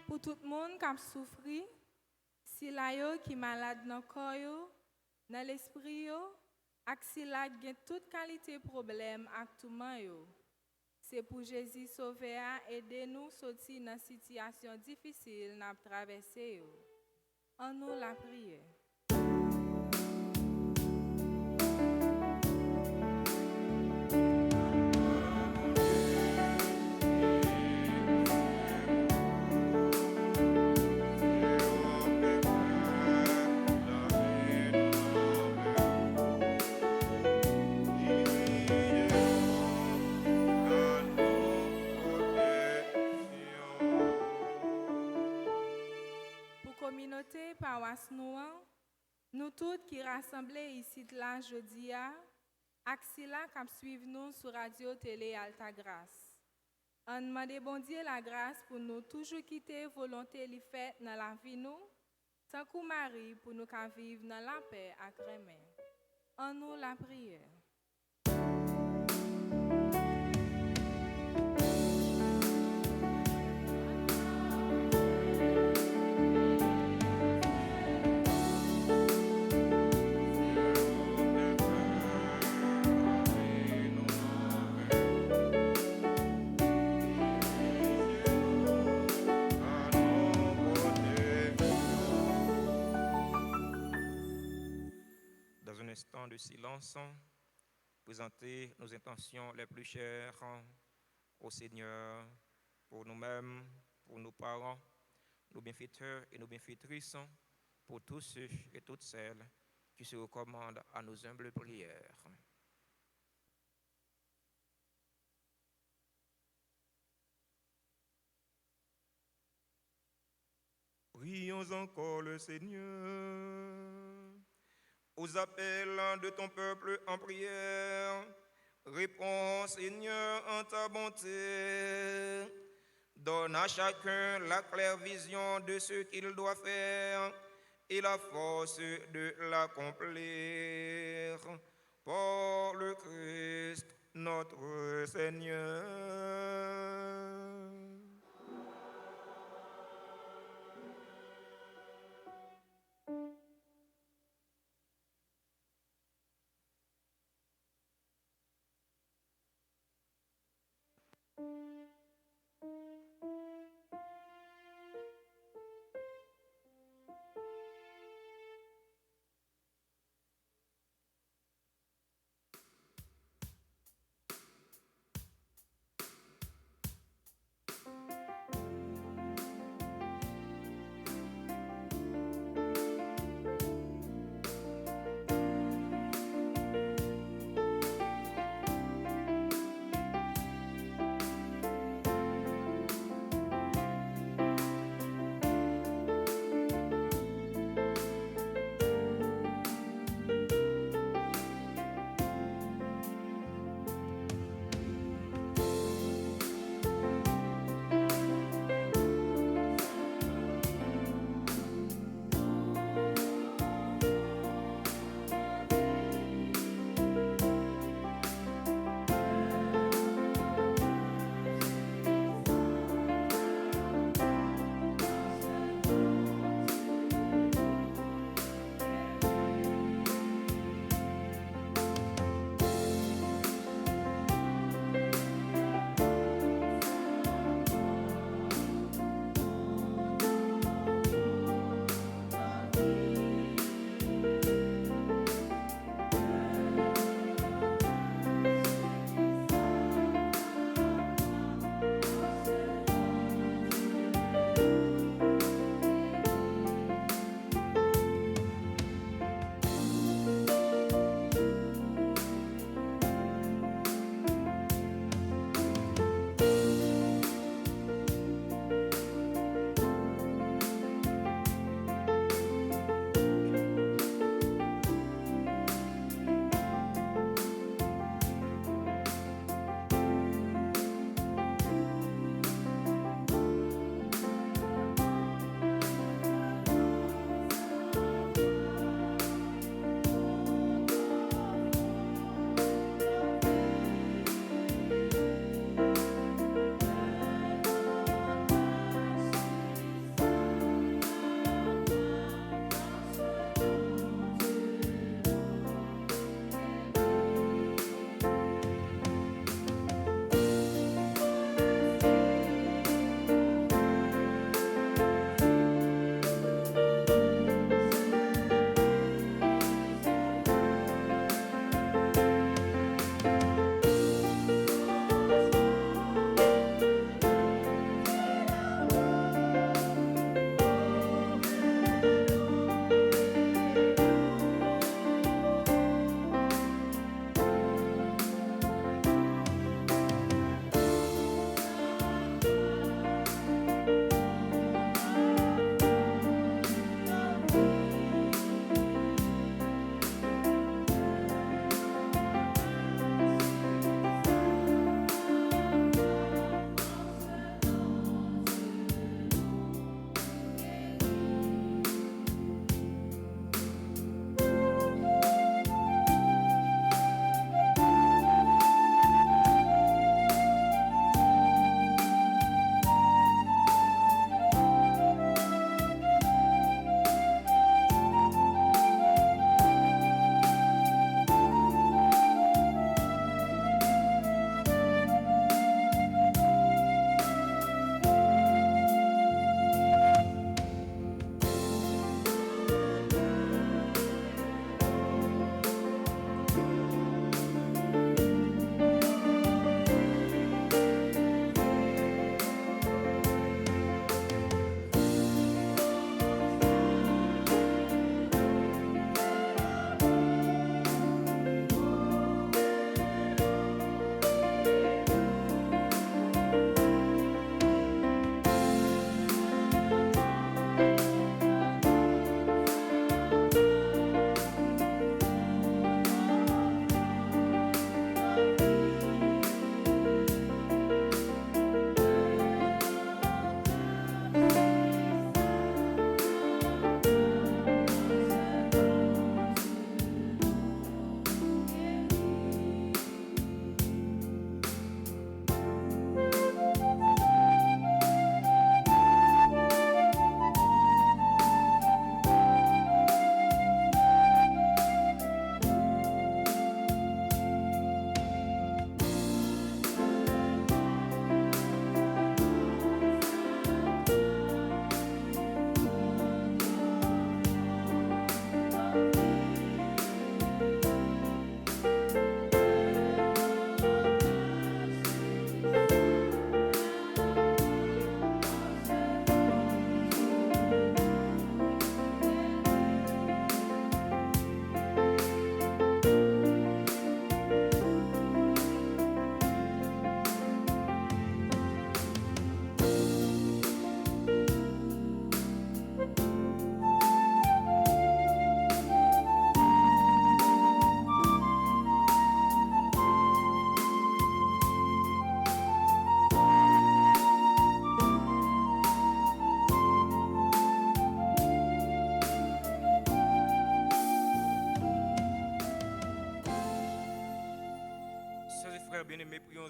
Pour tout le monde qui a souffert, si la yo qui malade dans le corps, dans l'esprit, et si la gen toute qualité problème actuellement yo. C'est pour Jésus sauver et aider nous sortir dans situation difficile n'a traverser yo. En nous la prière. Communauté paroisse Nouan, nous toutes qui rassemblés ici de la Jodia, Axila qui suivent nous sur Radio Télé Alta Grâce. On demande bon Dieu la grâce pour nous toujours quitter volonté li fait dans la vie nous, sans coup Marie pour nous qu'à vivre dans la paix à Crémen. En nous la prière. Dans un instant de silence, présenter nos intentions les plus chères au Seigneur, pour nous-mêmes, pour nos parents, nos bienfaiteurs et nos bienfaitrices, pour tous ceux et toutes celles qui se recommandent à nos humbles prières. Prions encore le Seigneur. Aux appels de ton peuple en prière, réponds Seigneur en ta bonté. Donne à chacun la claire vision de ce qu'il doit faire et la force de l'accomplir. Par le Christ notre Seigneur.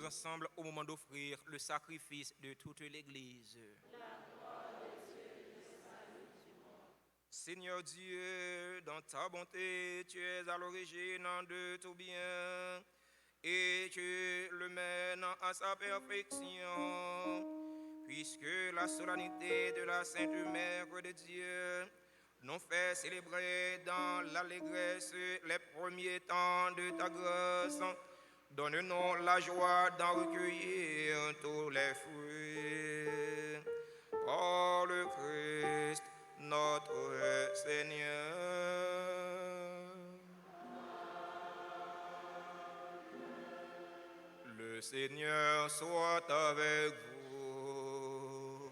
ensemble au moment d'offrir le sacrifice de toute l'Église. Seigneur Dieu, dans ta bonté, tu es à l'origine de tout bien et tu le mènes à sa perfection, puisque la solennité de la Sainte Mère de Dieu nous fait célébrer dans l'allégresse les premiers temps de ta grâce. Donne-nous la joie d'en recueillir tous les fruits. Par le Christ, notre Seigneur. Le Seigneur soit avec vous.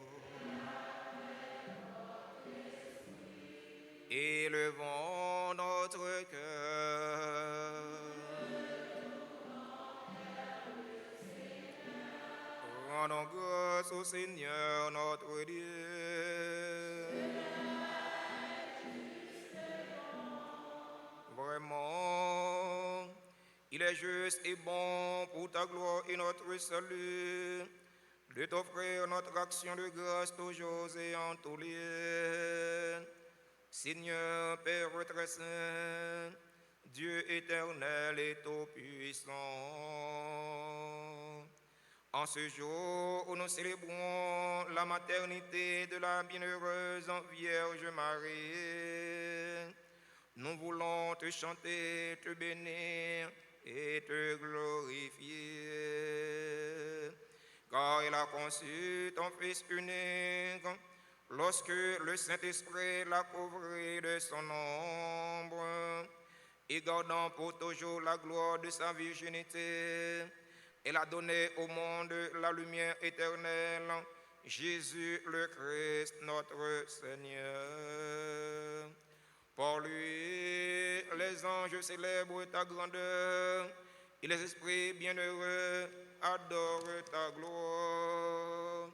Élevons notre cœur. Rendons grâce au Seigneur notre Dieu. Vraiment, il est juste et bon pour ta gloire et notre salut de t'offrir notre action de grâce toujours et en tous lieux. Seigneur, Père très saint, Dieu éternel et tout-puissant, en ce jour où nous célébrons la maternité de la bienheureuse Vierge Marie, nous voulons te chanter, te bénir et te glorifier, car elle a conçu ton Fils unique lorsque le Saint-Esprit l'a couvert de son ombre, et gardant pour toujours la gloire de sa virginité, elle a donné au monde la lumière éternelle, Jésus le Christ, notre Seigneur. Par lui, les anges célèbrent ta grandeur et les esprits bienheureux adorent ta gloire.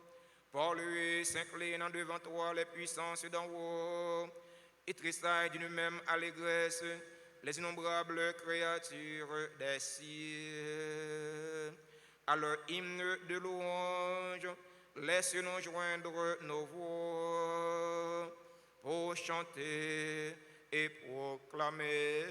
Par lui s'inclinent devant toi les puissances d'en haut et tressaillent d'une même allégresse les innombrables créatures des cieux. À leur hymne de louange, laisse-nous joindre nos voix pour chanter et proclamer.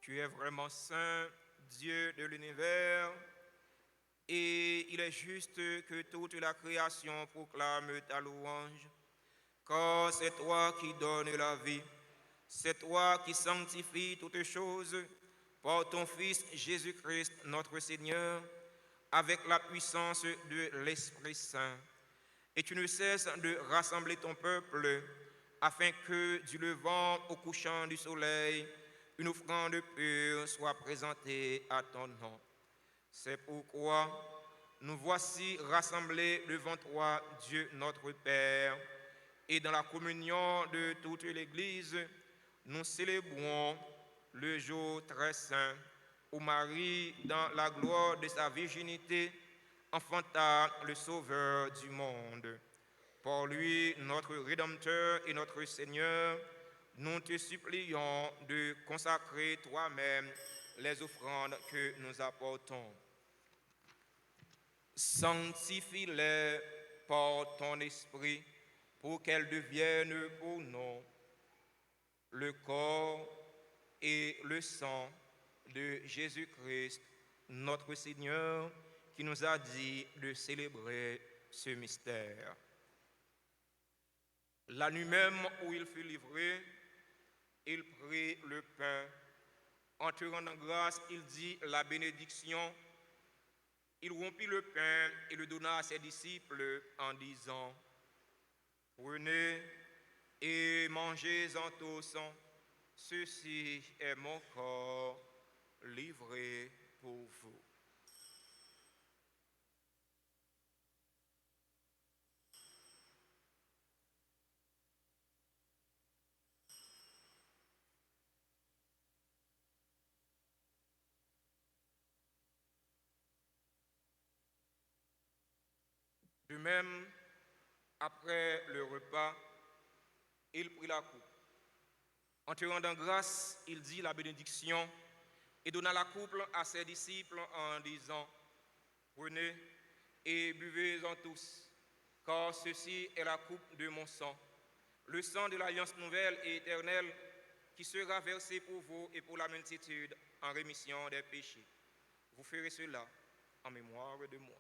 Tu es vraiment saint, Dieu de l'univers, et il est juste que toute la création proclame ta louange. car c'est toi qui donnes la vie, c'est toi qui sanctifies toutes choses par ton Fils Jésus-Christ notre Seigneur, avec la puissance de l'Esprit Saint. Et tu ne cesses de rassembler ton peuple, afin que du levant au couchant du soleil, une offrande pure soit présentée à ton nom. C'est pourquoi nous voici rassemblés devant toi, Dieu notre Père, et dans la communion de toute l'Église, nous célébrons le jour très saint où Marie, dans la gloire de sa virginité, enfanta le Sauveur du monde. Pour lui, notre Rédempteur et notre Seigneur, nous te supplions de consacrer toi-même les offrandes que nous apportons. Sanctifie-les par ton esprit pour qu'elles deviennent pour nous le corps et le sang de Jésus-Christ, notre Seigneur, qui nous a dit de célébrer ce mystère. La nuit même où il fut livré, il prit le pain. En te rendant grâce, il dit la bénédiction. Il rompit le pain et le donna à ses disciples en disant, « Prenez et mangez-en tous, ceci est mon corps livré pour vous. » De même, après le repas, il prit la coupe. En te rendant grâce, il dit la bénédiction et donna la coupe à ses disciples en disant, « Prenez et buvez-en tous, car ceci est la coupe de mon sang, le sang de l'alliance nouvelle et éternelle qui sera versé pour vous et pour la multitude en rémission des péchés. Vous ferez cela en mémoire de moi. »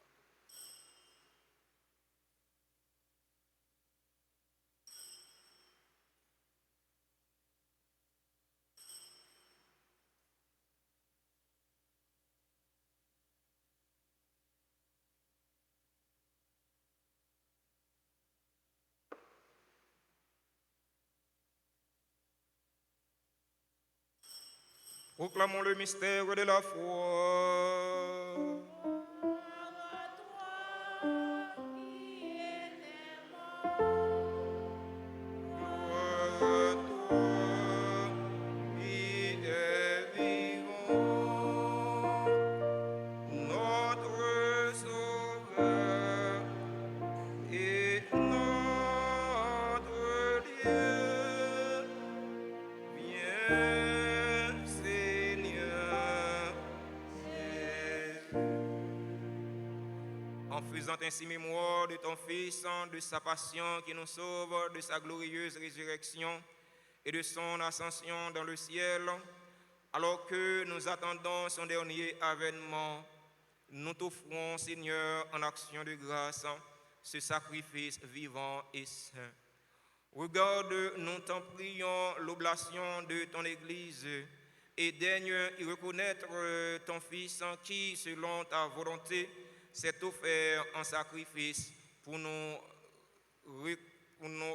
Proclamons le mystère de la foi. En faisant ainsi mémoire de ton Fils, de sa passion qui nous sauve, de sa glorieuse résurrection et de son ascension dans le ciel, alors que nous attendons son dernier avènement, nous t'offrons, Seigneur, en action de grâce, ce sacrifice vivant et saint. Regarde, nous t'en prions, l'oblation de ton Église et daigne y reconnaître ton Fils qui, selon ta volonté, s'est offert en sacrifice pour nous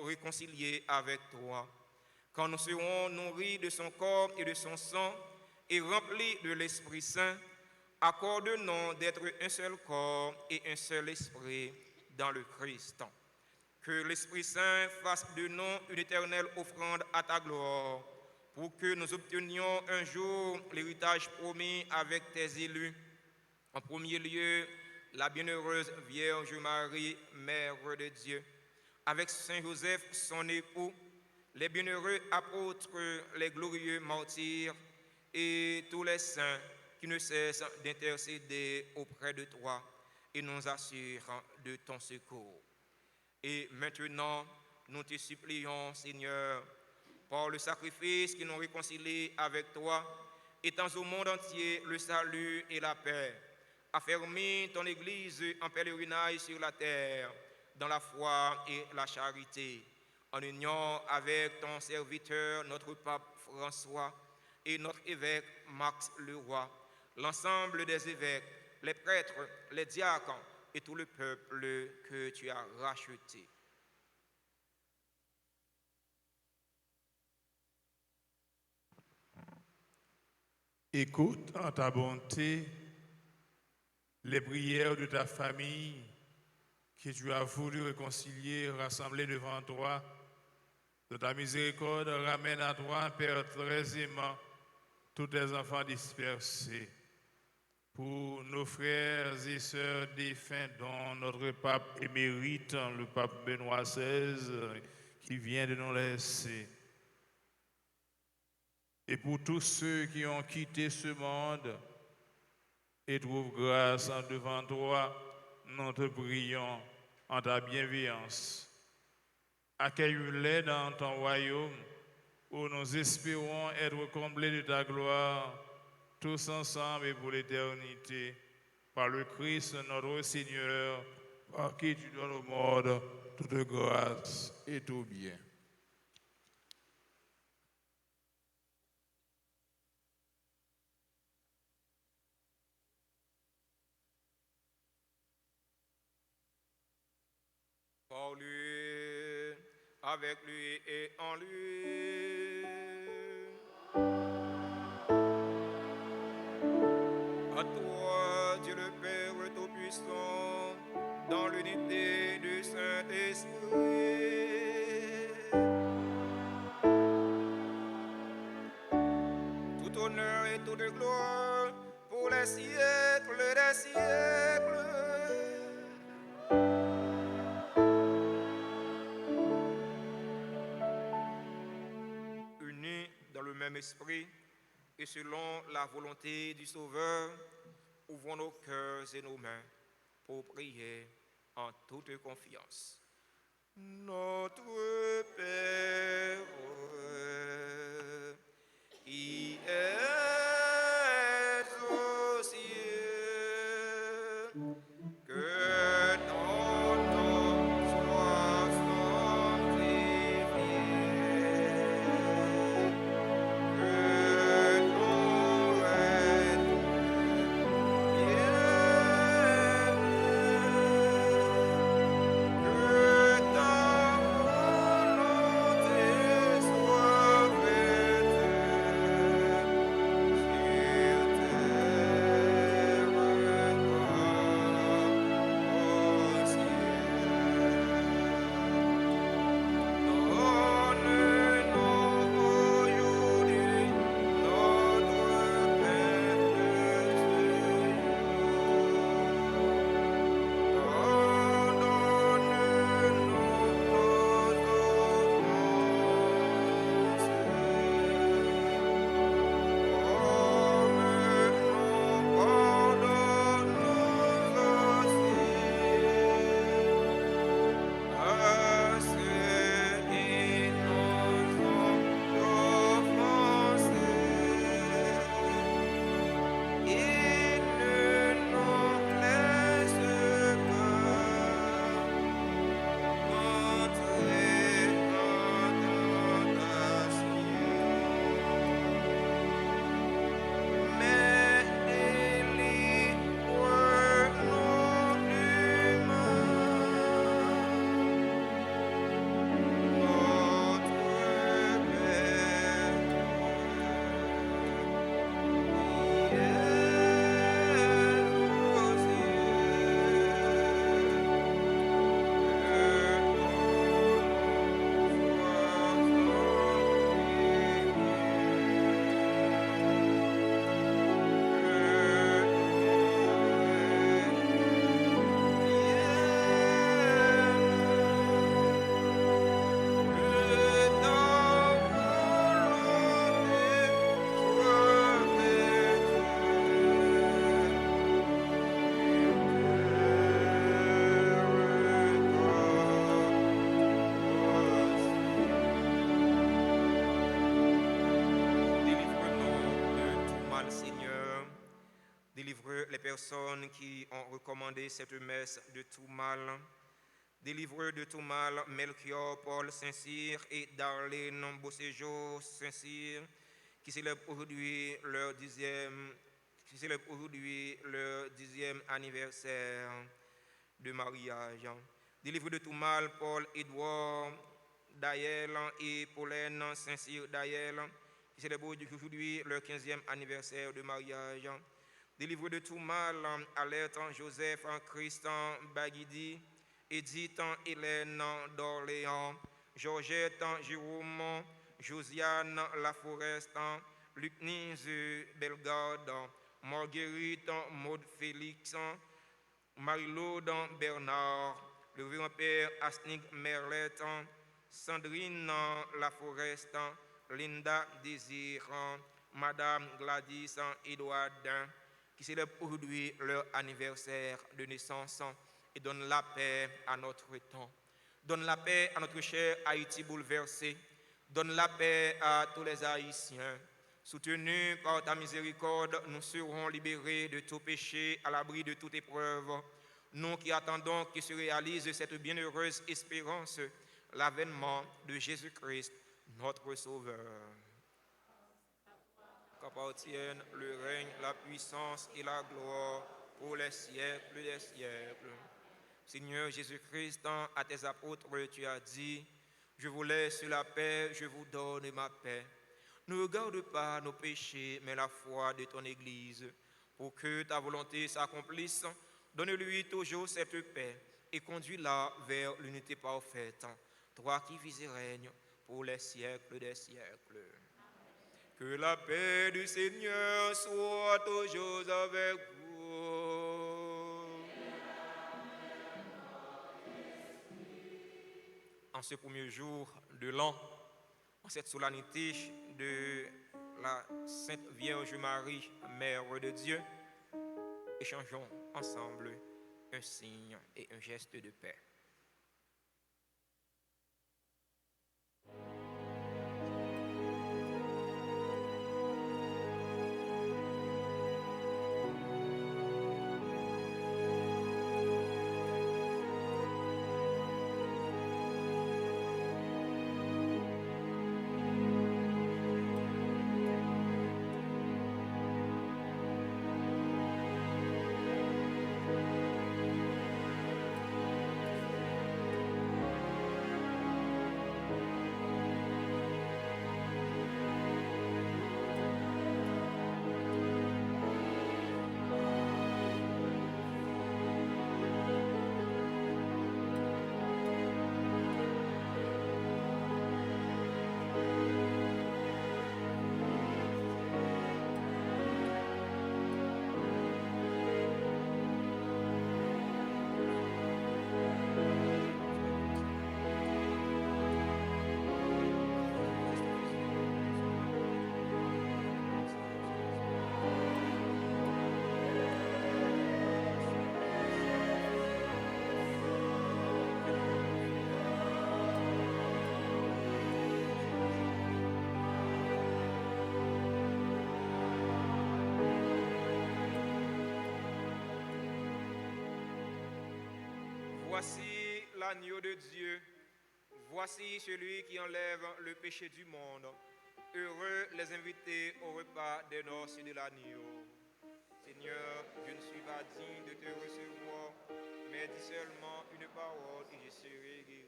réconcilier avec toi. Quand nous serons nourris de son corps et de son sang et remplis de l'Esprit Saint, accorde-nous d'être un seul corps et un seul esprit dans le Christ. Que l'Esprit Saint fasse de nous une éternelle offrande à ta gloire, pour que nous obtenions un jour l'héritage promis avec tes élus. En premier lieu, la bienheureuse Vierge Marie, Mère de Dieu, avec Saint Joseph, son époux, les bienheureux apôtres, les glorieux martyrs et tous les saints qui ne cessent d'intercéder auprès de toi et nous assurent de ton secours. Et maintenant, nous te supplions, Seigneur, par le sacrifice qui nous réconcilie avec toi, étends au monde entier le salut et la paix. Affermis ton Église en pèlerinage sur la terre, dans la foi et la charité. en union avec ton serviteur, notre pape François, et notre évêque Max Leroy, l'ensemble des évêques, les prêtres, les diacres et tout le peuple que tu as racheté. Écoute en ta bonté les prières de ta famille que tu as voulu réconcilier, rassembler devant toi. De ta miséricorde, ramène à toi, Père très aimant, tous tes enfants dispersés. Pour nos frères et sœurs défunts, dont notre pape émérite, le pape Benoît XVI, qui vient de nous laisser. Et pour tous ceux qui ont quitté ce monde et trouvent grâce devant toi, nous te prions en ta bienveillance. Accueille-les dans ton royaume où nous espérons être comblés de ta gloire, tous ensemble et pour l'éternité, par le Christ notre Seigneur, par qui tu donnes au monde toute grâce et tout bien. Par lui, avec lui et en lui. À toi, Dieu le Père Tout-Puissant, dans l'unité du Saint-Esprit, tout honneur et toute gloire pour les siècles des siècles. Même esprit et selon la volonté du Sauveur, ouvrons nos cœurs et nos mains pour prier en toute confiance. Notre Père, qui es aux cieux, que ton nom soit sanctifié. Délivre les personnes qui ont recommandé cette messe de tout mal. Délivreux de tout mal, Melchior, Paul, Saint-Cyr et Darlene Beauséjour, Saint-Cyr, qui célèbrent aujourd'hui leur dixième anniversaire de mariage. Délivreux de tout mal, Paul, Édouard, Daël et Pauline Saint-Cyr Daël, qui célèbrent aujourd'hui leur 15e anniversaire de mariage. Délivreux de tout mal, Alerte, Joseph, Christian, Baguidi, Edith, Hélène d'Orléans, Georgette, Jérôme, Josiane Laforest, Lucnise Bellegarde, Marguerite, Maud Félix, Marie-Laude Bernard, le révérend père Asnig Merlette, Sandrine Laforest, Linda Désir, Madame Gladys Edouard, qui célèbrent aujourd'hui leur anniversaire de naissance et donne la paix à notre temps. Donne la paix à notre cher Haïti bouleversé. Donne la paix à tous les Haïtiens. Soutenus par ta miséricorde, nous serons libérés de tout péché, à l'abri de toute épreuve. Nous qui attendons que se réalise cette bienheureuse espérance, l'avènement de Jésus-Christ, notre Sauveur. Qu'appartiennent le règne, la puissance et la gloire pour les siècles des siècles. Seigneur Jésus-Christ, à tes apôtres, tu as dit, je vous laisse la paix, je vous donne ma paix. Ne regarde pas nos péchés, mais la foi de ton Église. Pour que ta volonté s'accomplisse, donne-lui toujours cette paix et conduis-la vers l'unité parfaite. Toi qui vis et règnes pour les siècles des siècles. Que la paix du Seigneur soit toujours avec vous. En ce premier jour de l'an, en cette solennité de la Sainte Vierge Marie, Mère de Dieu, échangeons ensemble un signe et un geste de paix. Voici l'agneau de Dieu, voici celui qui enlève le péché du monde. Heureux les invités au repas des noces de l'agneau. Seigneur, je ne suis pas digne de te recevoir, mais dis seulement une parole et je serai guéri.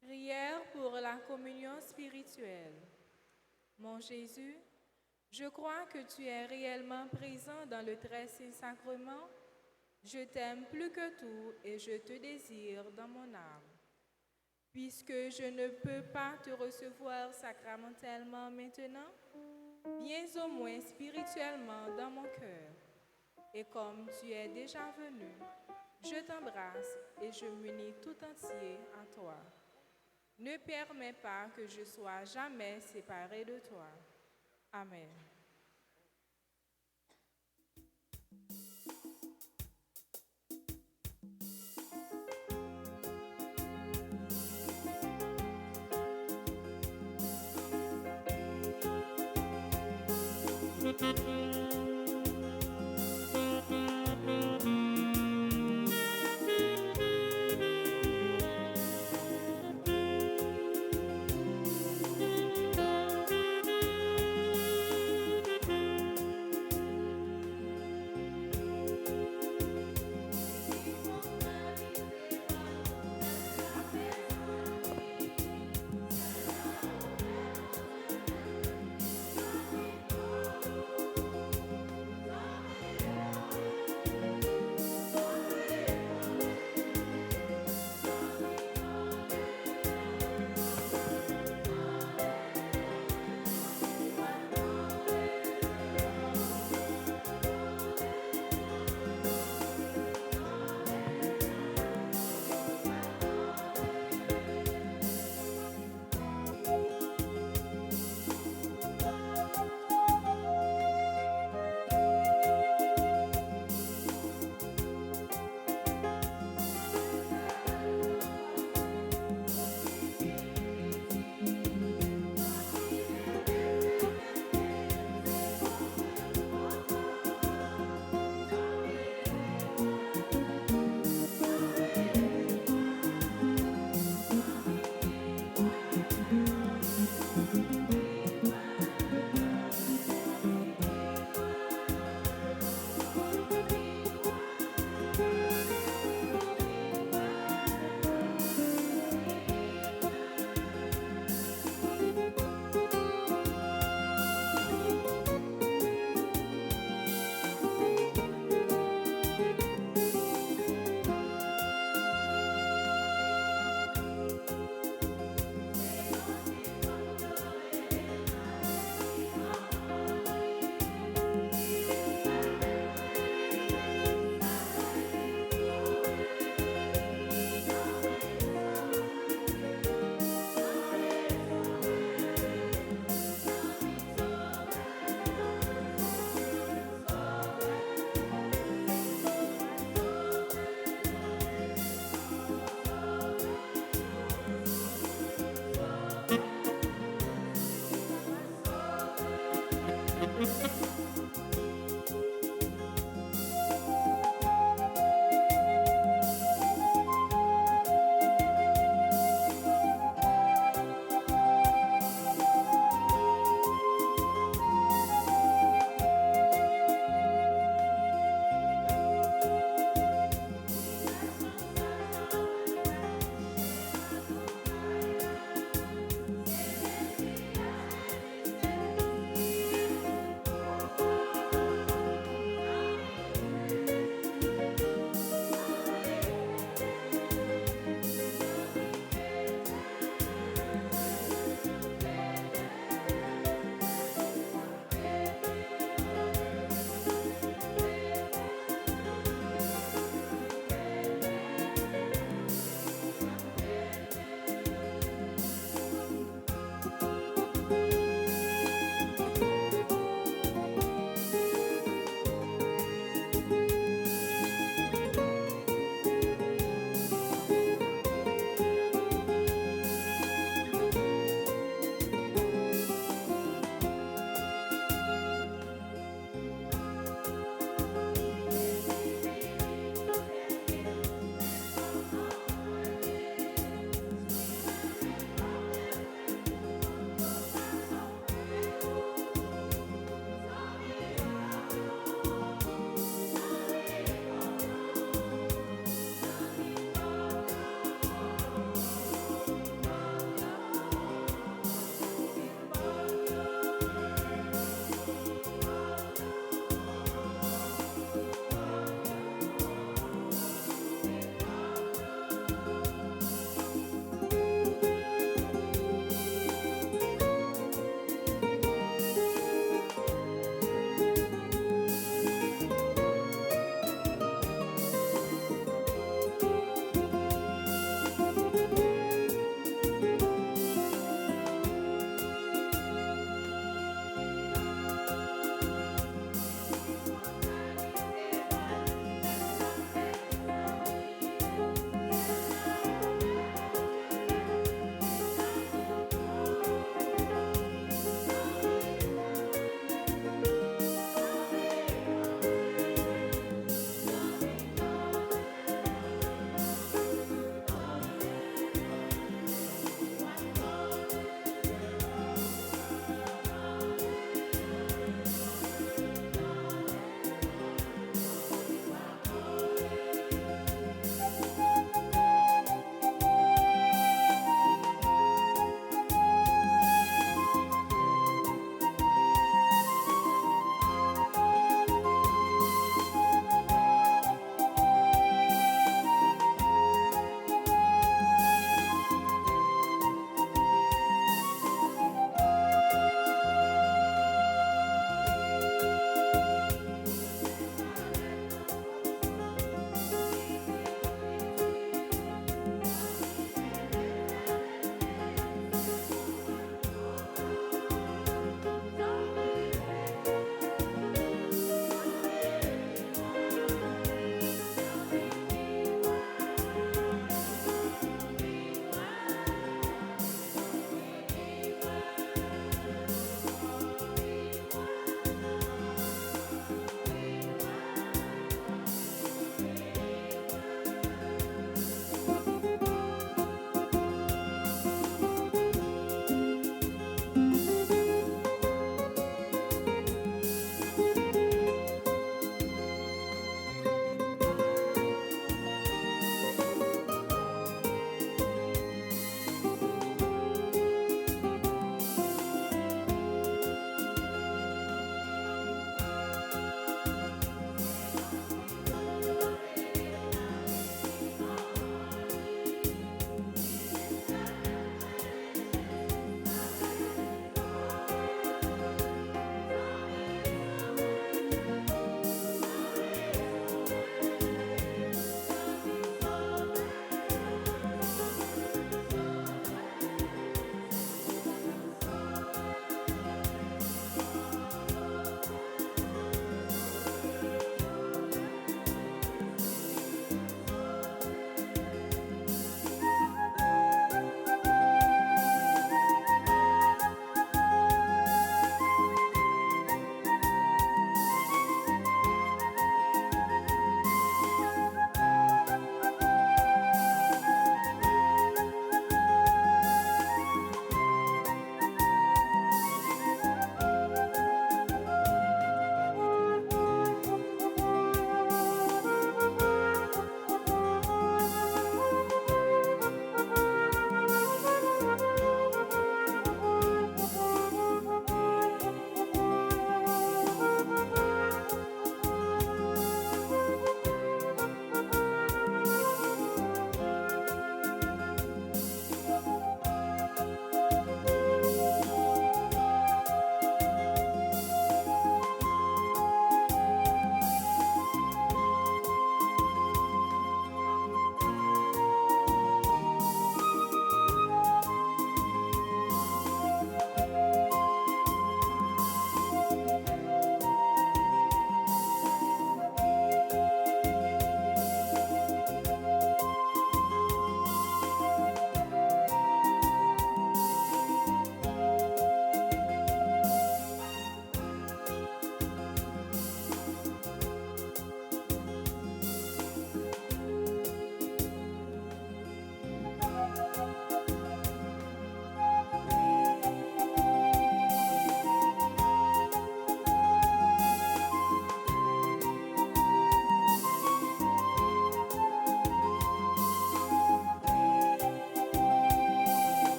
Prière pour la communion spirituelle. Mon Jésus, je crois que tu es réellement présent dans le très saint sacrement. Je t'aime plus que tout et je te désire dans mon âme. Puisque je ne peux pas te recevoir sacramentellement maintenant, viens au moins spirituellement dans mon cœur. Et comme tu es déjà venu, je t'embrasse et je m'unis tout entier à toi. Ne permets pas que je sois jamais séparé de toi. Amen.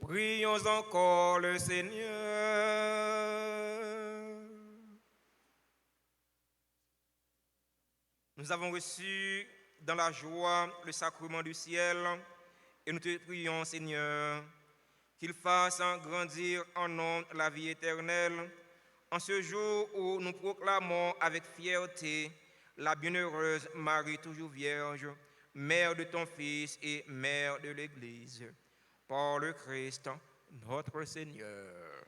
Prions encore le Seigneur. Nous avons reçu dans la joie le sacrement du ciel et nous te prions, Seigneur, qu'il fasse grandir en nous la vie éternelle en ce jour où nous proclamons avec fierté la bienheureuse Marie toujours vierge, mère de ton Fils et mère de l'Église, par le Christ, notre Seigneur.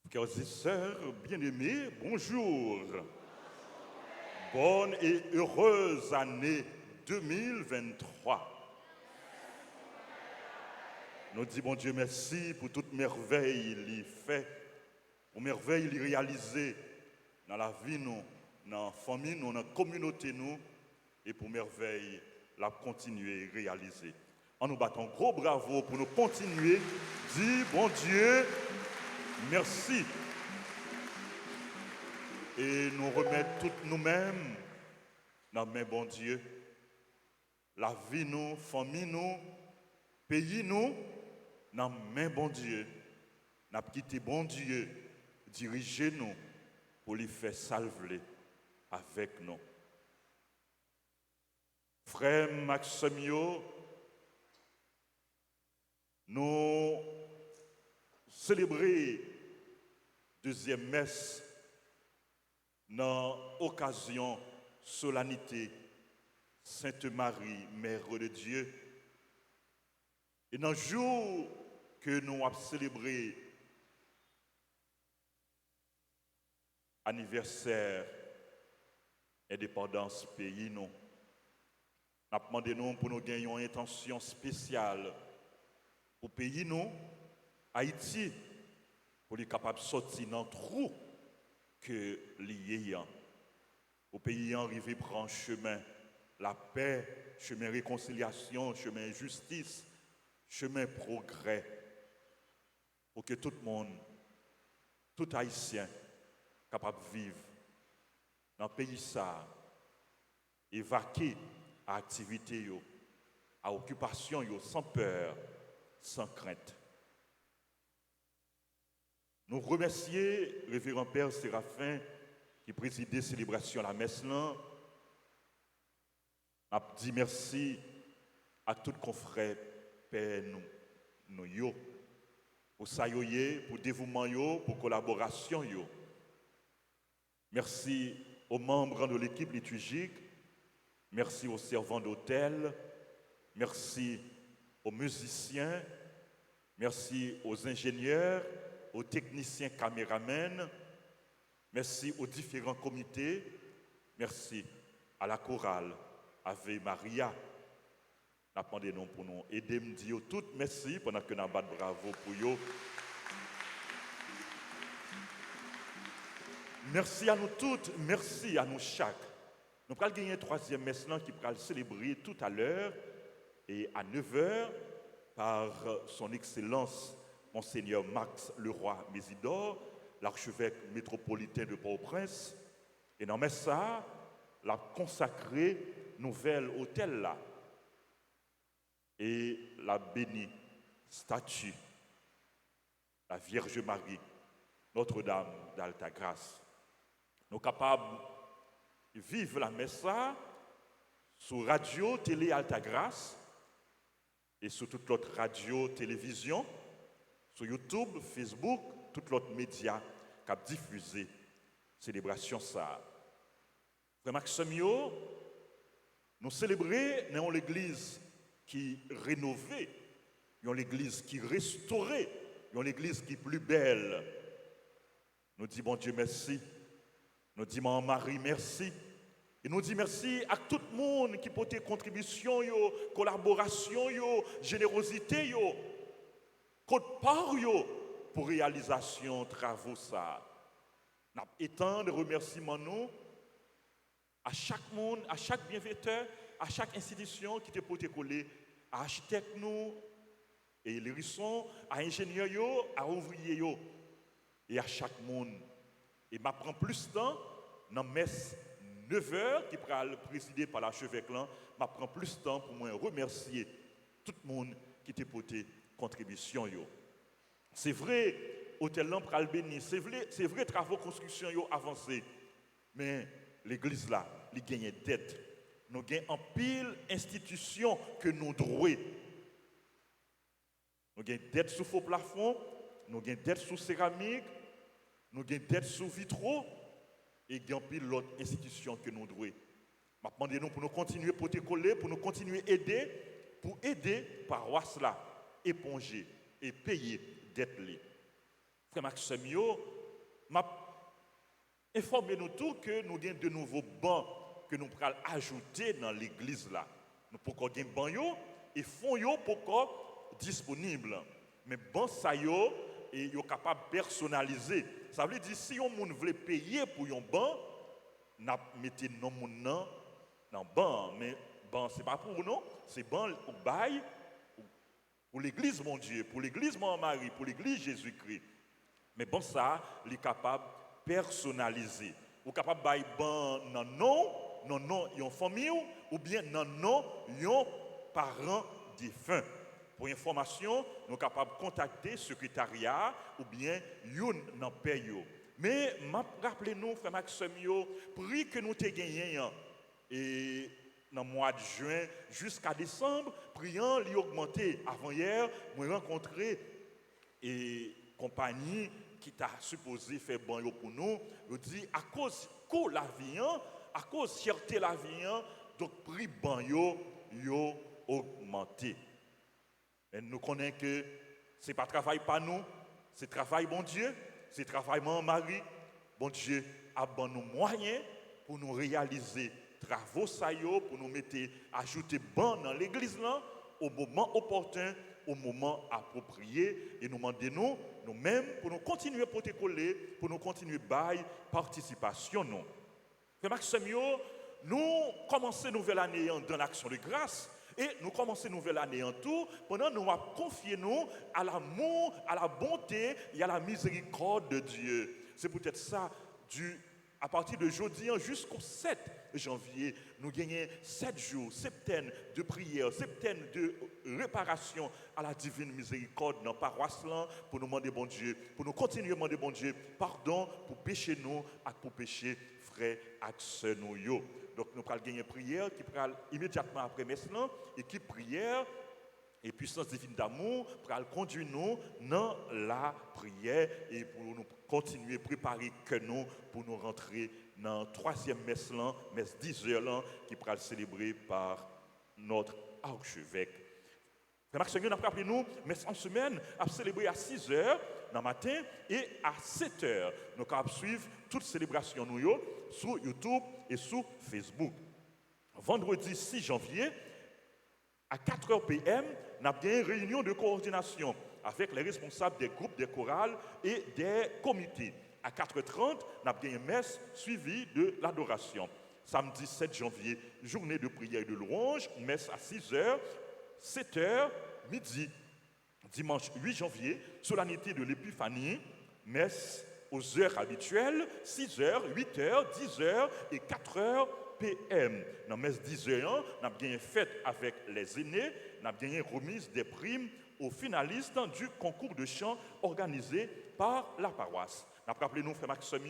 Frères et sœurs bien-aimés, bonjour. Bonne et heureuse année 2023. Nous disons, bon Dieu, merci pour toute merveille qu'il fait, pour merveille qu'il réalisé dans la vie, nous, dans la famille, nous, dans la communauté, nous, et pour merveille, la continuer à réaliser. En nous battant gros bravo pour nous continuer, dire, bon Dieu, merci. Et nous remettre toutes nous-mêmes dans main bon Dieu. La vie nous, famille nous, pays nous, dans main bon Dieu. N'a quitté bon Dieu, diriger nous pour les faire salver avec nous. Frère Maximio, nous célébrer deuxième messe dans l'occasion solennité Sainte Marie, Mère de Dieu. Et dans le jour que nous avons célébré anniversaire indépendance pays, nous avons demandé nous pour nous gagner une intention spéciale pour pays nous, Haïti, pour les capables de sortir dans le trou que lié au pays arrivé prend chemin la paix, chemin réconciliation, chemin justice, chemin progrès, pour que tout le monde, tout Haïtien, capable de vivre dans le pays ça, et vaquer à activité, à occupation, sans peur, sans crainte. Nous remercions le révérend Père Séraphin qui présidait la célébration à la messe. Je dis merci à tous les confrères, Père, nous, pour ça, pour le dévouement, pour la collaboration. Merci aux membres de l'équipe liturgique, merci aux servants d'hôtel, merci aux musiciens, merci aux ingénieurs, aux techniciens caméramens, merci aux différents comités, merci à la chorale Ave Maria. Nous demandons pour nous aider, me dire toutes merci pendant que nous battons bravo pour eux. Merci à nous toutes, merci à nous chaque. Nous allons gagner un troisième messe qui va célébrer tout à l'heure et à 9h par son Excellence Monseigneur Max Leroy Mésidor, l'archevêque métropolitain de Port-au-Prince. Et dans ça, la consacré nouvelle hôtel là. Et la bénie statue, la Vierge Marie, Notre-Dame d'Alta Grâce. Nous sommes capables de vivre la messe sur radio, télé Alta Grâce et sur toute l'autre radio, télévision, sur YouTube, Facebook, tout l'autre média qui a diffusé célébration ça. Frère Maximio, nous célébrons dans l'église qui est rénovée, dans l'église qui est restaurée, dans l'église qui est plus belle. Nous disons bon Dieu merci. Nous disons Marie merci. Et nous disons merci à tout le monde qui porte contribution, collaboration, générosité, code part pour réalisation travaux ça. Nous étend de remerciements nous à chaque monde, à chaque bienfaiteur, à chaque institution qui te porte coller, à architectes nous et les rissons, à ingénieurs à ouvriers et à chaque monde. Et m'apprend plus de temps dans messe 9h, qui sera présidé par l'archevêque là, je prends plus de temps pour moi remercier tout le monde qui t'a porté contribution. C'est vrai, hôtel là pral béni, c'est vrai travaux de construction yo avancé. Mais l'église là, il gagne dette. Nous avons en pile institution que nous devons. Nous avons dette sous faux plafond, nous avons dette sous céramique, nous avons dette sous vitraux et nous avons pile l'autre institution que nous devons. Je demande nous pour nous continuer à porter coller, pour nous continuer à aider, pour aider paroisse là, éponger et payer dette là. Frère Maxime, informez-nous tout que nous avons de nouveaux bancs que nous pourrons ajouter dans l'église là. Nous pouvons gagner bancs et fonds pour disponibles. Mais bancs ça et yo capable personnaliser. Ça veut dire si on veut payer pour un banc, n'a mettez non mon dans banc, mais banc c'est pas pour nous, c'est banc pour bail pour l'église mon Dieu, pour l'église mon Marie, pour l'église Jésus-Christ. Mais bon ça, il est capable personnaliser. Ou capable bail ban non yon famille ou bien non yon parents défunts. Pour information, nous sommes capables de contacter le secrétariat ou bien yon nan payo. Mais rappelez-nous frère Maxime prix que nous avons gagné et dans le mois de juin jusqu'à décembre, priant li augmenté. Avant hier, moi rencontré et compagnie qui t'a supposé faire bon pour nous, je dis à cause coût la vie, à cause cherté la vie, donc prix ban yo augmenté. Et nous connaissons que c'est pas travail par nous, c'est travail bon Dieu, c'est travail mon mari. Bon Dieu a bon nous moyens pour nous réaliser travaux ça pour nous mettre ajouter ban dans l'église là au moment opportun, au moment approprié et nous demandons nous-mêmes pour nous continuer à porter coller, pour nous continuer à bailler participation non. Frère Maxime, nous commençons nouvelle année dans l'action de grâce et nous commençons nouvelle année en tout pendant nous confier nous à l'amour, à la bonté et à la miséricorde de Dieu. C'est peut-être ça à partir de jeudi jusqu'au 7 janvier, nous gagnons 7 jours, septaine de prière, septaine de réparation à la divine miséricorde dans la paroisse pour nous demander bon Dieu, pour nous continuer à demander bon Dieu, pardon pour pécher nous et pour pécher frères et sœurs nous. Donc nous allons gagner prière qui prend immédiatement après messe et qui prière et puissance divine d'amour pour conduire nous dans la prière et pour nous continuer à préparer que nous pour nous rentrer dans la troisième messe, messe 10h, qui sera célébrée par notre archevêque. Frère Maxime, nous avons nous, messe en semaine, à célébrer à 6h dans le matin et à 7h. Nous allons suivre toute célébration nous sur YouTube et sur Facebook. Vendredi 6 janvier, à 4h PM, nous avons une réunion de coordination avec les responsables des groupes, des chorales et des comités. À 4h30, nous avons une messe suivie de l'adoration. Samedi 7 janvier, journée de prière et de louange, messe à 6h, 7h, midi. Dimanche 8 janvier, solennité de l'épiphanie, messe aux heures habituelles, 6h, 8h, 10h et 4h PM. Dans la messe 10h, nous avons une fête avec les aînés, nous avons une remise des primes aux finalistes du concours de chant organisé par la paroisse. Nous avons rappelé nous, frère Maxime,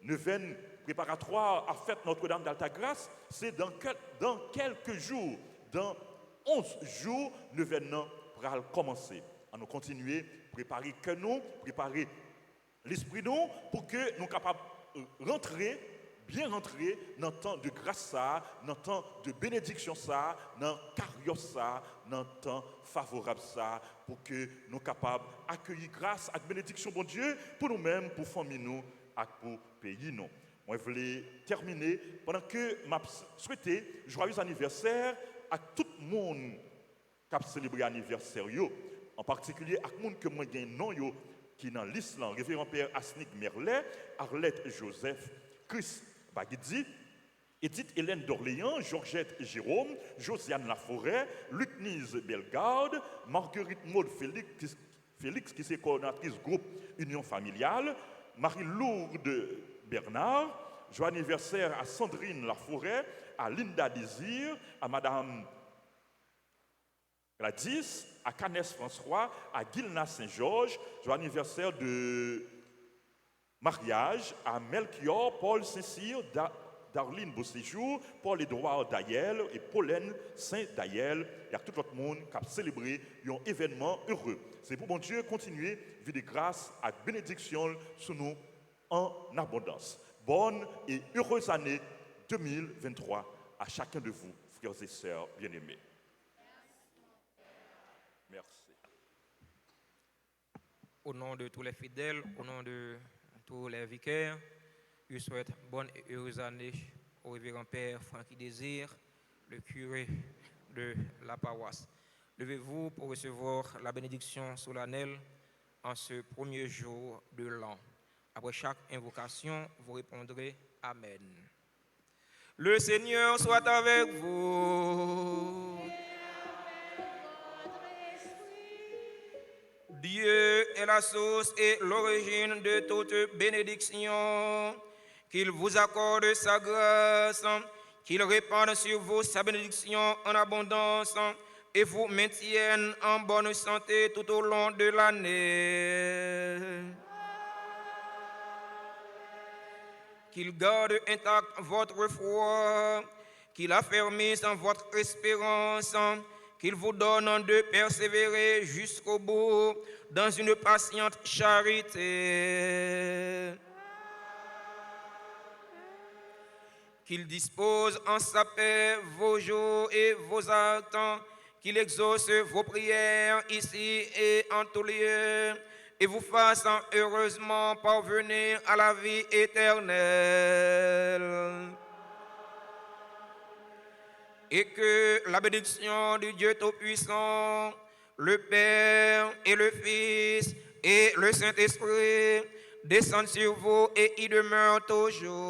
neuvaine préparatoire à fête Notre-Dame d'Altagrace, c'est dans quelques jours, dans 11 jours, neuvaine pour commencer. On nous continuer à préparer que nous, préparer l'esprit nous, pour que nous soyons capables de rentrer, bien rentrer dans le temps de grâce, dans le temps de bénédiction, dans le carrière, dans le temps favorable, pour que nous soyons capables d'accueillir grâce et bénédiction, bon Dieu, pour nous-mêmes, pour famille nous et pour pays nous. Moi, je voulais terminer pendant que je souhaite joyeux anniversaire à tout le monde qui a célébré l'anniversaire, en particulier à tout le monde que moi j'ai un nom qui est dans l'Islam, révérend Père Asnik Merlet, Arlette Joseph, Chris Bagidzi, Edith Hélène d'Orléans, Georgette Jérôme, Josiane Laforêt, Luc-Nise Bellegarde, Marguerite Maud Félix qui est coordinatrice groupe Union Familiale, Marie-Lourde Bernard, Joyeux anniversaire à Sandrine Laforêt, à Linda Désir, à Madame Gladys, à Canès François, à Gilna Saint-Georges. Joyeux anniversaire de mariage à Melchior Paul Saint-Cyr, Darlene Beauséjour, Paul-Édouard Dayel et Pauline Saint-Dayel. Il y a tout le monde qui a célébré un événement heureux. C'est pour bon Dieu continuer à vivre de grâce et bénédiction sur nous en abondance. Bonne et heureuse année 2023 à chacun de vous, frères et sœurs bien-aimés. Merci. Au nom de tous les fidèles, au nom de tous les vicaires, je souhaite bonne et heureuse année au révérend Père Francky Désir, le curé de la paroisse. Levez-vous pour recevoir la bénédiction solennelle en ce premier jour de l'an. Après chaque invocation, vous répondrez Amen. Le Seigneur soit avec vous. Dieu est la source et l'origine de toute bénédiction. Qu'il vous accorde sa grâce, qu'il répande sur vous sa bénédiction en abondance et vous maintienne en bonne santé tout au long de l'année. Qu'il garde intact votre foi, qu'il affermisse votre espérance, qu'il vous donne de persévérer jusqu'au bout dans une patiente charité. Qu'il dispose en sa paix vos jours et vos actes, qu'il exauce vos prières ici et en tout lieu, et vous fasse heureusement parvenir à la vie éternelle. Et que la bénédiction du Dieu Tout-Puissant, le Père et le Fils et le Saint-Esprit descendent sur vous et y demeurent toujours.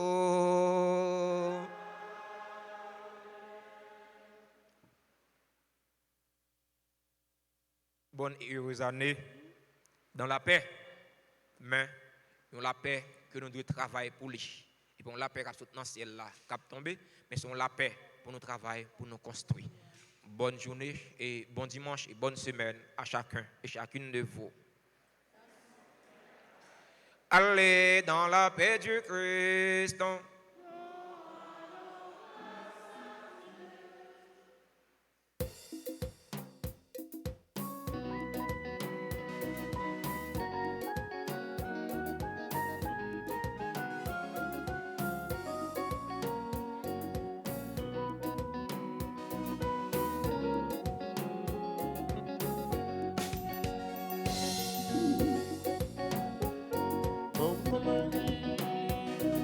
Bonne et heureuse année dans la paix, mais dans la paix que nous devons travailler pour lui. Et bon, la paix qui est dans le ciel là, qui est tombée, mais c'est la paix pour nous travailler, pour nous construire. Bonne journée et bon dimanche et bonne semaine à chacun et chacune de vous. Allez dans la paix du Christ.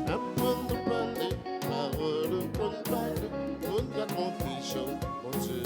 Apprendre à parler, parole qu'on parle, on a compris, mon Dieu,